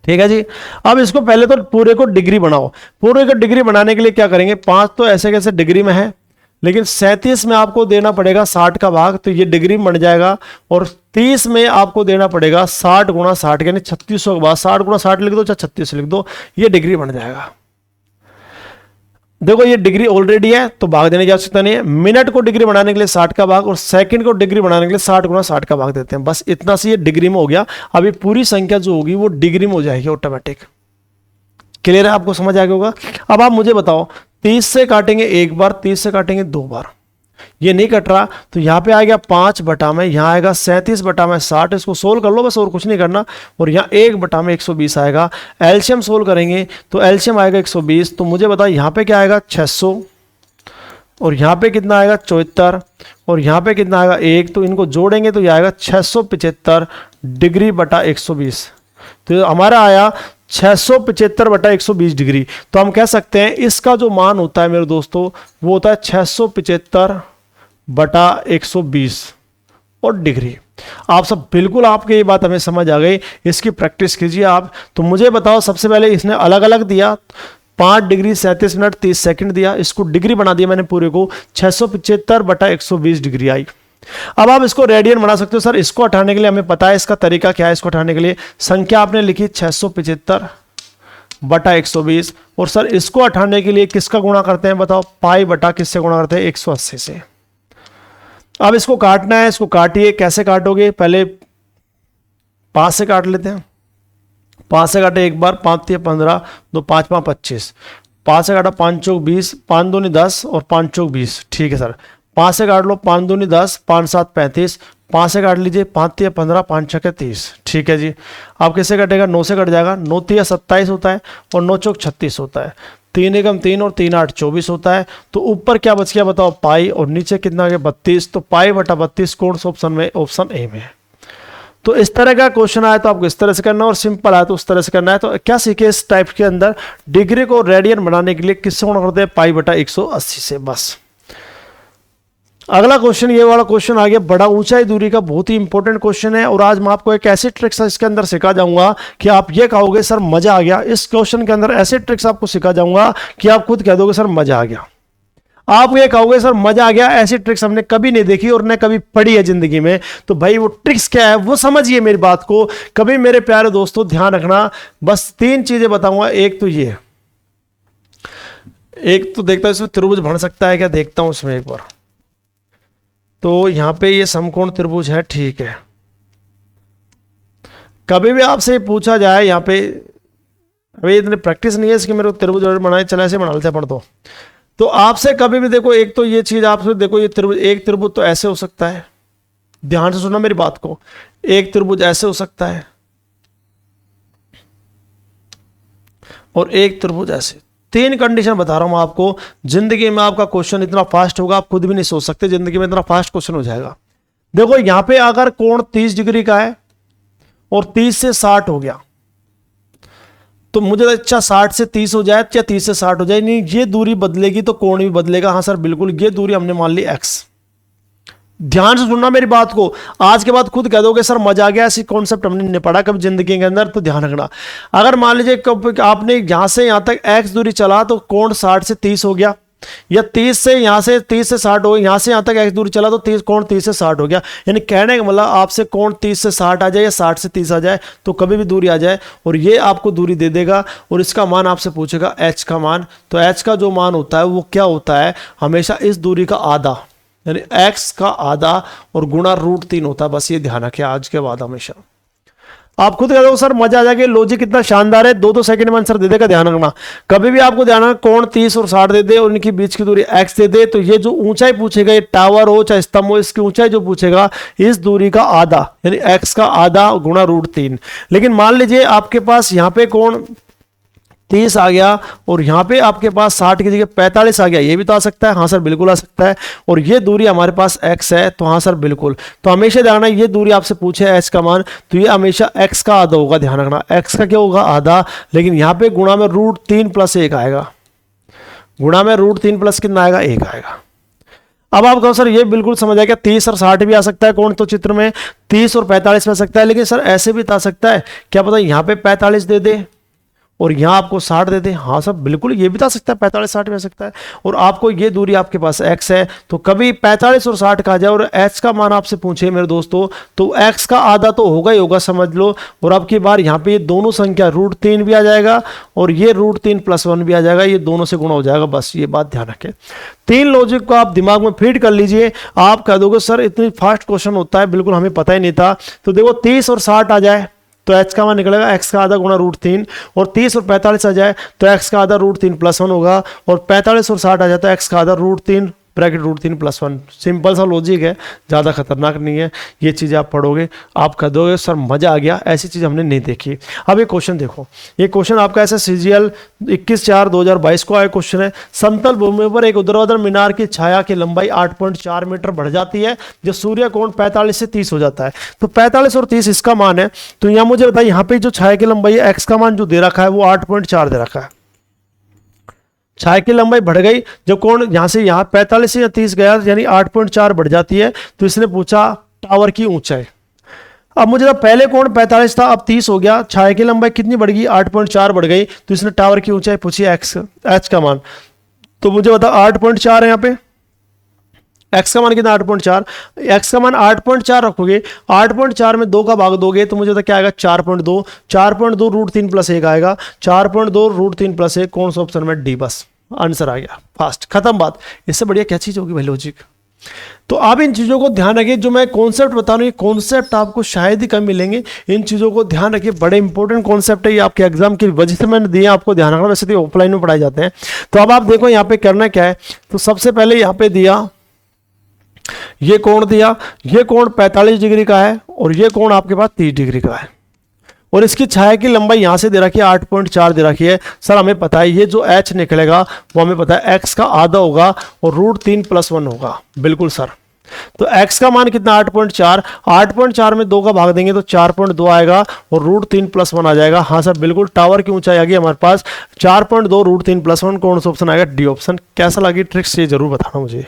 [SPEAKER 1] ठीक है जी। अब इसको पहले तो पूरे को डिग्री बनाओ। पूरे को डिग्री बनाने के लिए क्या करेंगे, 5 तो ऐसे कैसे डिग्री में है, लेकिन 37 में आपको देना पड़ेगा 60 का भाग, तो ये डिग्री में बन जाएगा। और 30 में आपको देना पड़ेगा 60 गुणा 60, यानी 3600 के बाद 60 गुणा 60 लिख दो, चाहे 36 लिख दो, ये डिग्री बन जाएगा। देखो ये डिग्री ऑलरेडी है तो भाग देने की आवश्यकता नहीं है। मिनट को डिग्री बनाने के लिए 60 का भाग, और सेकंड को डिग्री बनाने के लिए 60 गुणा 60 का भाग देते हैं, बस इतना से ये डिग्री में हो गया। अभी पूरी संख्या जो होगी वो डिग्री में हो जाएगी ऑटोमेटिक। क्लियर है, आपको समझ आ गया होगा। अब आप मुझे बताओ, 30 से काटेंगे एक बार, 30 से काटेंगे 2 बार, ये नहीं कट रहा, तो यहाँ पे आएगा 5 बटा में, यहाँ आएगा 37 बटा में 60, इसको सोल्व कर लो बस, और कुछ नहीं करना। और यहाँ 1 बटा में 120 आएगा। एलसीएम सोल्व करेंगे तो एलसीएम आएगा 120, तो मुझे बताओ यहाँ पे क्या आएगा 600, और यहाँ पे कितना आएगा 74, और यहाँ पे कितना आएगा 1, तो इनको जोड़ेंगे तो यह आएगा 675 डिग्री बटा 120। तो हमारा आया 675 बटा 120 डिग्री। तो हम कह सकते हैं इसका जो मान होता है मेरे दोस्तों, वो होता है 675 बटा 120 और डिग्री। आप सब बिल्कुल, आपके ये बात हमें समझ आ गई, इसकी प्रैक्टिस कीजिए आप। तो मुझे बताओ, सबसे पहले इसने अलग अलग दिया, 5 डिग्री 37 मिनट 30 सेकंड दिया, इसको डिग्री बना दिया मैंने पूरे को, 675 बटा 120 डिग्री आई। अब आप इसको रेडियन बना सकते हो। सर इसको हटाने के लिए हमें पता है इसका तरीका क्या है। इसको हटाने के लिए संख्या आपने लिखी 675 बटा 120, और सर इसको हटाने के लिए किसका गुणा करते हैं बताओ, पाई बटा किससे गुणा करते हैं, 180 से। अब इसको काटना है, इसको काटिए। कैसे काटोगे, पहले 5 से काट लेते हैं। 5 से काटे एक बार, 5 3 15, 2 5 5 25, 5 से काटा 5 चौक 20, 5 दूनी 10 और 5 चौक 20, ठीक है सर। 5 से काट लो, 5 दूनी 10, 5 7 35, 5 से काट लीजिए, 5 3 15, 5 6 30, ठीक है जी। अब किससे कटेगा, 9 से कट जाएगा, 9 3 27 होता है और 9 चौक 36 होता है, 3 एकम 3 और 3 8 24 होता है। तो ऊपर क्या बच गया बताओ, पाई, और नीचे कितना आ गया 32, तो पाई बटा 32 कौन सा ऑप्शन में, ऑप्शन ए में। तो इस तरह का क्वेश्चन आया तो आपको इस तरह से करना है, और सिंपल आया तो उस तरह से करना है। तो क्या सीखे इस टाइप के अंदर, डिग्री को रेडियन बनाने के लिए किससे गुणा करते हैं, पाई बटा 180 से, बस। अगला क्वेश्चन, ये वाला क्वेश्चन आ गया, बड़ा ऊंचाई दूरी का, बहुत ही इंपॉर्टेंट क्वेश्चन है। और आज मैं आपको एक ऐसी ट्रिक्स इसके अंदर सिखा जाऊंगा कि आप ये कहोगे सर मजा आ गया। इस क्वेश्चन के अंदर ऐसे ट्रिक्स आपको सिखा जाऊंगा कि आप खुद कह दोगे सर मजा आ गया। आप ये कहोगे सर मजा आ गया, ऐसी ट्रिक्स हमने कभी नहीं देखी और न कभी पढ़ी है जिंदगी में। तो भाई वो ट्रिक्स क्या है वो समझिए मेरी बात को। कभी मेरे प्यारे दोस्तों ध्यान रखना, बस 3 चीजें बताऊंगा। एक तो ये, एक तो देखता हूं इसमें त्रिभुज बन सकता है क्या, देखता हूं इसमें एक बार। तो यहां पे ये समकोण त्रिभुज है, ठीक है। कभी भी आपसे पूछा जाए यहाँ पे, अभी इतनी प्रैक्टिस नहीं है इसकी मेरे को त्रिभुज बनाए, चला ऐसे बना लेते हैं पढ़ तो आपसे कभी भी देखो, एक तो ये चीज आपसे देखो, ये त्रिभुज, एक त्रिभुज तो ऐसे हो सकता है, ध्यान से सुनना मेरी बात को, एक त्रिभुज ऐसे हो सकता है और एक त्रिभुज ऐसे। 3 कंडीशन बता रहा हूं मैं आपको। जिंदगी में आपका क्वेश्चन इतना फास्ट होगा आप खुद भी नहीं सोच सकते, जिंदगी में इतना फास्ट क्वेश्चन हो जाएगा। देखो यहां पे अगर कोण 30 डिग्री का है और 30 से 60 हो गया, तो मुझे अच्छा 60 से 30 हो जाए या 30 से 60 हो जाए, नहीं ये दूरी बदलेगी तो कोण भी बदलेगा। हाँ सर बिल्कुल, ये दूरी हमने मान ली x। ध्यान से सुनना मेरी बात को, आज के बाद खुद कह दोगे सर मजा आ गया, ऐसी कॉन्सेप्ट हमने नहीं पढ़ा कभी जिंदगी के अंदर। तो ध्यान रखना, अगर मान लीजिए आपने यहां से यहां तक x दूरी चला तो कोण 60 से 30 हो गया, या 30 से यहां से 30 से 60 हो गया, यहां से यहां तक x दूरी चला तो 30 कोण 30 से 60 हो गया। यानी कहने का मतलब आपसे कोण 30 से 60 आ जाए या 60 से 30 आ जाए, तो कभी भी दूरी आ जाए और ये आपको दूरी दे देगा और इसका मान आपसे पूछेगा h का मान। तो h का जो मान होता है वो क्या होता है, हमेशा इस दूरी का आधा, यानी x का आधा और गुणा √3 होता है। बस ये ध्यान रखिए आज के बाद हमेशा। आप खुद कह दो सर मजा आ जाएगा, लॉजिक कितना शानदार है, 2-2 सेकंड में आंसर दे देगा। ध्यान रखना, कभी भी आपको ध्यान रखना, कोण 30 और 60 दे दे और इनके बीच की दूरी x दे दे, तो ये जो ऊंचाई पूछेगा, ये टावर हो चाहे स्तंभ हो, इसकी ऊंचाई जो पूछेगा इस दूरी का आधा, यानी x का आधा गुणा √3। लेकिन मान लीजिए आपके पास यहाँ पे कोण 30 आ गया और यहाँ पे आपके पास 60 की जगह 45 आ गया, ये भी तो आ सकता है। हाँ सर बिल्कुल आ सकता है। और ये दूरी हमारे पास x है, तो हाँ सर बिल्कुल। तो हमेशा ध्यान रखना, ये दूरी आपसे पूछे h का मान, तो ये हमेशा x का आधा होगा। ध्यान रखना x का क्या होगा, आधा। लेकिन यहाँ पे गुणा में √3 + 1 आएगा, गुणा में √3 प्लस कितना आएगा, 1 आएगा। अब आप कहो सर ये बिल्कुल समझ आएगा, 30 और 60 भी आ सकता है। कौन तो चित्र में 30 और 45 में आ सकता है, लेकिन सर ऐसे भी आ सकता है, क्या पता यहाँ पे 45 दे दे और यहाँ आपको 60 दे दे। हाँ सब बिल्कुल, ये भी तो आ सकता है, 45-60 में आ सकता है। और आपको ये दूरी आपके पास x है, तो कभी 45 और 60 का आ जाए और h का मान आपसे पूछे मेरे दोस्तों, तो x का आधा तो होगा ही होगा, समझ लो। और अब की बार यहाँ पे ये दोनों संख्या √3 भी आ जाएगा और ये √3 + 1 भी आ जाएगा, ये दोनों से गुणा हो जाएगा। बस ये बात ध्यान रखें। 3 लॉजिक को आप दिमाग में फीड कर लीजिए। आप कह दोगे सर इतनी फास्ट क्वेश्चन होता है, बिल्कुल हमें पता ही नहीं था। तो देखो 30 और 60 आ जाए तो h का मान निकलेगा x का आधा गुणा √3, और 30 और 45 आ जाए तो x का आधा √3 + 1 होगा, और 45 और 60 आ जाए तो x का आधा √3 ब्रैकेट √3 + 1। सिंपल सा लॉजिक है, ज़्यादा खतरनाक नहीं है। ये चीज़ें आप पढ़ोगे, आप कह दोगे सर मज़ा आ गया, ऐसी चीज़ हमने नहीं देखी। अब ये क्वेश्चन देखो, ये क्वेश्चन आपका ऐसा CGL 21/4/2022 को आया क्वेश्चन है। समतल भूमि पर एक ऊर्ध्वाधर मीनार की छाया की लंबाई 8.4 मीटर बढ़ जाती है जब सूर्य कोण 45 से 30 हो जाता है। तो 45 और 30 इसका मान है। तो यहाँ मुझे बताइए, यहाँ पे जो छाया की लंबाई है, x का मान जो दे रखा है वो 8.4 दे रखा है। छाया की लंबाई बढ़ गई जब कोण यहां से यहां 45 से 30 गया, यानी 8.4 बढ़ जाती है। तो इसने पूछा टावर की ऊंचाई। अब मुझे तो पहले कोण 45 था, अब 30 हो गया, छाया की लंबाई कितनी बढ़ गई, 8.4 बढ़ गई। तो इसने टावर की ऊंचाई पूछी, h का मान। तो मुझे बता 8.4 है यहाँ पे, x का मान कितना 8.4, x का मान 8.4 रखोगे, 8.4 में 2 का भाग दोगे तो मुझे तो क्या आएगा 4.2, 4.2 √3 + 1 आएगा, 4.2 √3 + 1। कौन सा ऑप्शन में, डी। बस आंसर आ गया, फास्ट, खत्म बात। इससे बढ़िया क्या चीज होगी भाई, लॉजिक। तो आप इन चीज़ों को ध्यान रखिए, जो मैं कॉन्सेप्ट बता रहा हूँ ये कॉन्सेप्ट आपको शायद ही कम मिलेंगे। इन चीज़ों को ध्यान रखिए, बड़े इंपॉर्टेंट कॉन्सेप्ट है ये, आपके एग्जाम की वजह से मैंने दिए, आपको ध्यान रखना। वैसे तो ऑफलाइन में पढ़ाए जाते हैं। तो अब आप देखो यहाँ पे करना क्या है। तो सबसे पहले यहाँ पे दिया, ये कोण दिया, ये कोण 45 डिग्री का है और ये कोण आपके पास 30 डिग्री का है, और इसकी छाया की लंबाई यहां से दे रखी है 8.4 दे रखी है। सर हमें पता है ये जो h निकलेगा वो हमें पता है x का आधा होगा और √3 + 1 होगा। बिल्कुल सर। तो x का मान कितना 8.4, 8.4 में 2 का भाग देंगे तो 4.2 आएगा और √3 + 1 आ जाएगा। हाँ सर बिल्कुल, टावर की ऊंचाई आ गई हमारे पास 4.2 √3 + 1। कौन सा ऑप्शन आएगा, डी ऑप्शन। कैसा लगी ट्रिक्स ये जरूर बताना मुझे।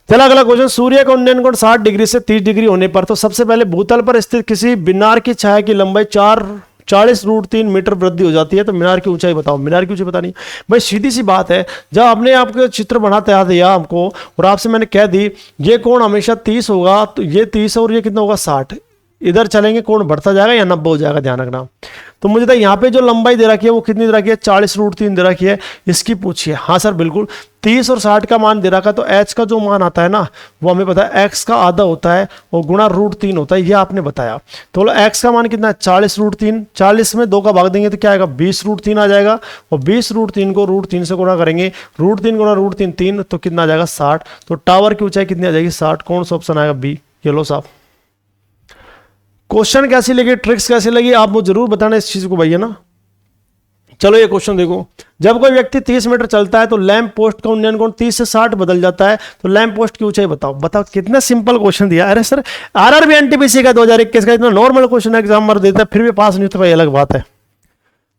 [SPEAKER 1] चला अगला क्वेश्चन, सूर्य का उन्नयन कोण 60 डिग्री से 30 डिग्री होने पर तो सबसे पहले भूतल पर स्थित किसी मीनार की छाया की लंबाई 40 √3 मीटर वृद्धि हो जाती है। तो मीनार की ऊंचाई बताओ। मीनार की ऊंचाई बतानी भाई, सीधी सी बात है। जब आपने आपके चित्र बनाते दिया हमको और आपसे मैंने कह दी ये कोण हमेशा 30 होगा, तो ये 30 और ये कितना होगा 60, इधर चलेंगे कोण बढ़ता जाएगा या 90 हो जाएगा, ध्यान रखना। तो मुझे तो यहाँ पे जो लंबाई दे रखी है वो कितनी दे रखी है, 40 √3 दे रखी है, इसकी पूछिए। हाँ सर बिल्कुल, 30 और 60 का मान दे रखा है, तो h का जो मान आता है ना वो हमें पता है x का आधा होता है और गुणा √3 होता है, ये आपने बताया। तो x का मान कितना है 40 √3, 40 में 2 का भाग देंगे तो क्या आएगा 20 √3 आ जाएगा, और 20 √3 को √3 से गुणा करेंगे, √3 गुणा √3 3, तो कितना आ जाएगा 60। तो टावर की ऊंचाई कितनी आ जाएगी 60। कौन सा ऑप्शन आएगा, बी। ये लो साहब। क्वेश्चन कैसी लगी, ट्रिक्स कैसी लगी, आप मुझे जरूर बताना इस चीज को भैया ना। चलो ये क्वेश्चन देखो, जब कोई व्यक्ति 30 मीटर चलता है तो लैंप पोस्ट का उन्नयन कोण 30 से 60 बदल जाता है, तो लैंप पोस्ट की ऊंचाई बताओ। बताओ कितना सिंपल क्वेश्चन दिया। अरे सर आरआरबी एनटीपीसी का 2021 का इतना नॉर्मल क्वेश्चन एग्जाम मर देता है फिर भी पास नहीं होता, भाई अलग बात है।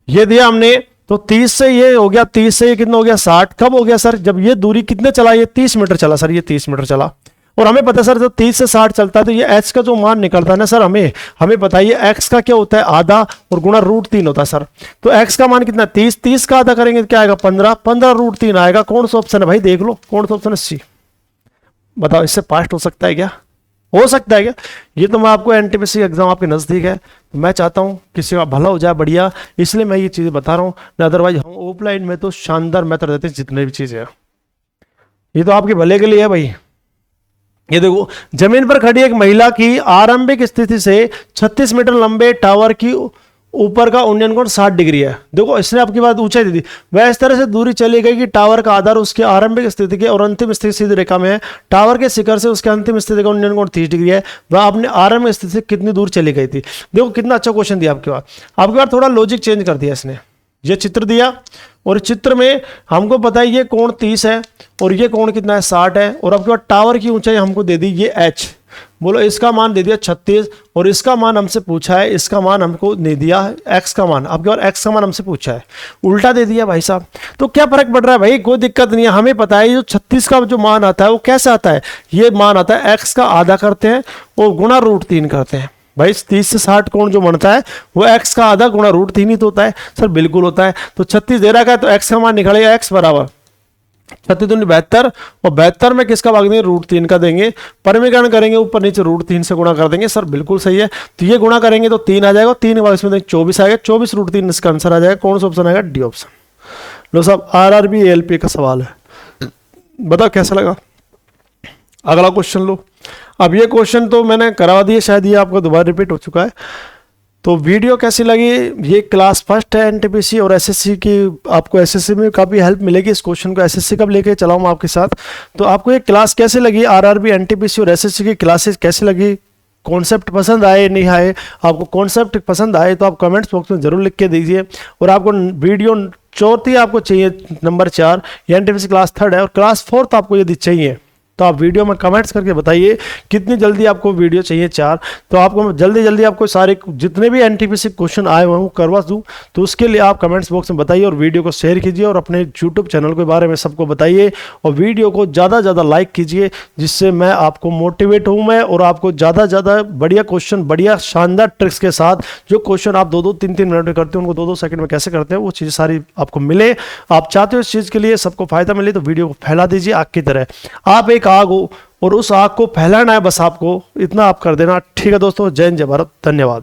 [SPEAKER 1] ये दिया हमने, तो 30 से ये हो गया, 30 से ये कितना हो गया 60। कब हो गया सर, जब ये दूरी कितने चला, ये 30 मीटर चला सर, ये 30 मीटर चला। और हमें पता है सर जब 30 से 60 चलता है तो ये h का जो मान निकलता है ना सर, हमें पता है ये x का क्या होता है आधा और गुणा √3 होता है सर। तो x का मान कितना 30, 30 का आधा करेंगे तो क्या आएगा 15, 15 √3 आएगा। कौन सा ऑप्शन है भाई, देख लो कौन सा ऑप्शन है, सी। बताओ इससे पास्ट हो सकता है क्या, हो सकता है क्या? ये तो मैं आपको एनटीपीसी एग्जाम आपके नजदीक है, तो मैं चाहता हूँ किसी का भला हो जाए बढ़िया, इसलिए मैं ये चीजें बता रहा हूँ। अदरवाइज हम ऑफलाइन में तो शानदार मेथड देते हैं जितने भी चीजें हैं, ये तो आपके भले के लिए है भाई। ये देखो, जमीन पर खड़ी एक महिला की आरंभिक स्थिति से 36 मीटर लंबे टावर की ऊपर का उन्नयन कोण 60 डिग्री है। देखो इसने आपकी बात ऊंचाई दी थी, वह इस तरह से दूरी चली गई कि टावर का आधार उसके आरंभिक स्थिति के और अंतिम स्थिति सीधी रेखा में है। टावर के शिखर से उसके अंतिम स्थिति का उन्नयन कोण 30 डिग्री है। वह अपने आरंभिक स्थिति से कितनी दूर चली गई थी। देखो कितना अच्छा क्वेश्चन दिया आपके पास। आपके पास थोड़ा लॉजिक चेंज कर दिया इसने। ये चित्र दिया और इस चित्र में हमको पता है ये कोण 30 है और ये कोण कितना है 60 है, और आपके पास टावर की ऊंचाई हमको दे दी ये h, बोलो इसका मान दे दिया 36 और इसका मान हमसे पूछा है, इसका मान हमको नहीं दिया है, x का मान आपके पास x का मान हमसे पूछा है, उल्टा दे दिया भाई साहब। तो क्या फर्क पड़ रहा है भाई, कोई दिक्कत नहीं है, हमें पता है जो 36 का जो मान आता है वो कैसे आता है, ये मान आता है x का आधा करते हैं और गुणा √3 करते हैं। भाई 30 से 60 कोण जो बनता है वो x का आधा गुणा √3 ही तो होता है सर, बिल्कुल होता है। तो 36 दे रखा है तो x का मान निकलेगा x बराबर 36 दूनी 72 और 72 में किसका भाग देंगे √3 का देंगे, परिमीकरण करेंगे ऊपर नीचे √3 से गुणा कर देंगे सर, बिल्कुल सही है। तो ये गुणा करेंगे तो 3 आ जाएगा, 3 के बाद इसमें 24 आएगा, 24 √3 इसका आंसर आ जाएगा। कौन सा ऑप्शन आएगा, डी ऑप्शन। लो साहब RRB ALP का सवाल है, बताओ कैसा लगा। अगला क्वेश्चन लो। अब ये क्वेश्चन तो मैंने करवा दिए, शायद ये आपको दोबारा रिपीट हो चुका है। तो वीडियो कैसी लगी, ये क्लास फर्स्ट है एनटीपीसी और एसएससी की, आपको एसएससी में काफ़ी हेल्प मिलेगी। इस क्वेश्चन को एसएससी कब लेके चलाऊँ आपके साथ। तो आपको ये क्लास कैसे लगी, आरआरबी एनटीपीसी और एसएससी की क्लासेस कैसी लगी, कॉन्सेप्ट पसंद आए नहीं आए, आपको कॉन्सेप्ट पसंद आए तो आप कमेंट्स बॉक्स में जरूर लिख के दीजिए। और आपको वीडियो चौथी आपको चाहिए नंबर 4, एनटीपीसी क्लास 3 है, और क्लास 4 आपको यदि चाहिए तो आप वीडियो में कमेंट्स करके बताइए कितनी जल्दी आपको वीडियो चाहिए 4, तो आपको जल्दी आपको सारे जितने भी एनटीपीसी क्वेश्चन आए हुए हैं करवा दूँ। तो उसके लिए आप कमेंट्स बॉक्स में बताइए और वीडियो को शेयर कीजिए और अपने यूट्यूब चैनल के बारे में सबको बताइए और वीडियो को ज़्यादा ज़्यादा लाइक कीजिए, जिससे मैं आपको मोटिवेट हूँ मैं, और आपको ज़्यादा बढ़िया क्वेश्चन, बढ़िया शानदार ट्रिक्स के साथ जो क्वेश्चन आप 2-2 3-3 मिनट में करते हैं उनको 2-2 सेकंड में कैसे करते हैं वो चीज़ें सारी आपको मिले। आप चाहते हो इस चीज़ के लिए सबको फायदा मिले तो वीडियो को फैला दीजिए आग की तरह। आप एक आग हो और उस आग को फैलाना है, बस आपको इतना आप कर देना। ठीक है दोस्तों, जय हिंद जय भारत, धन्यवाद।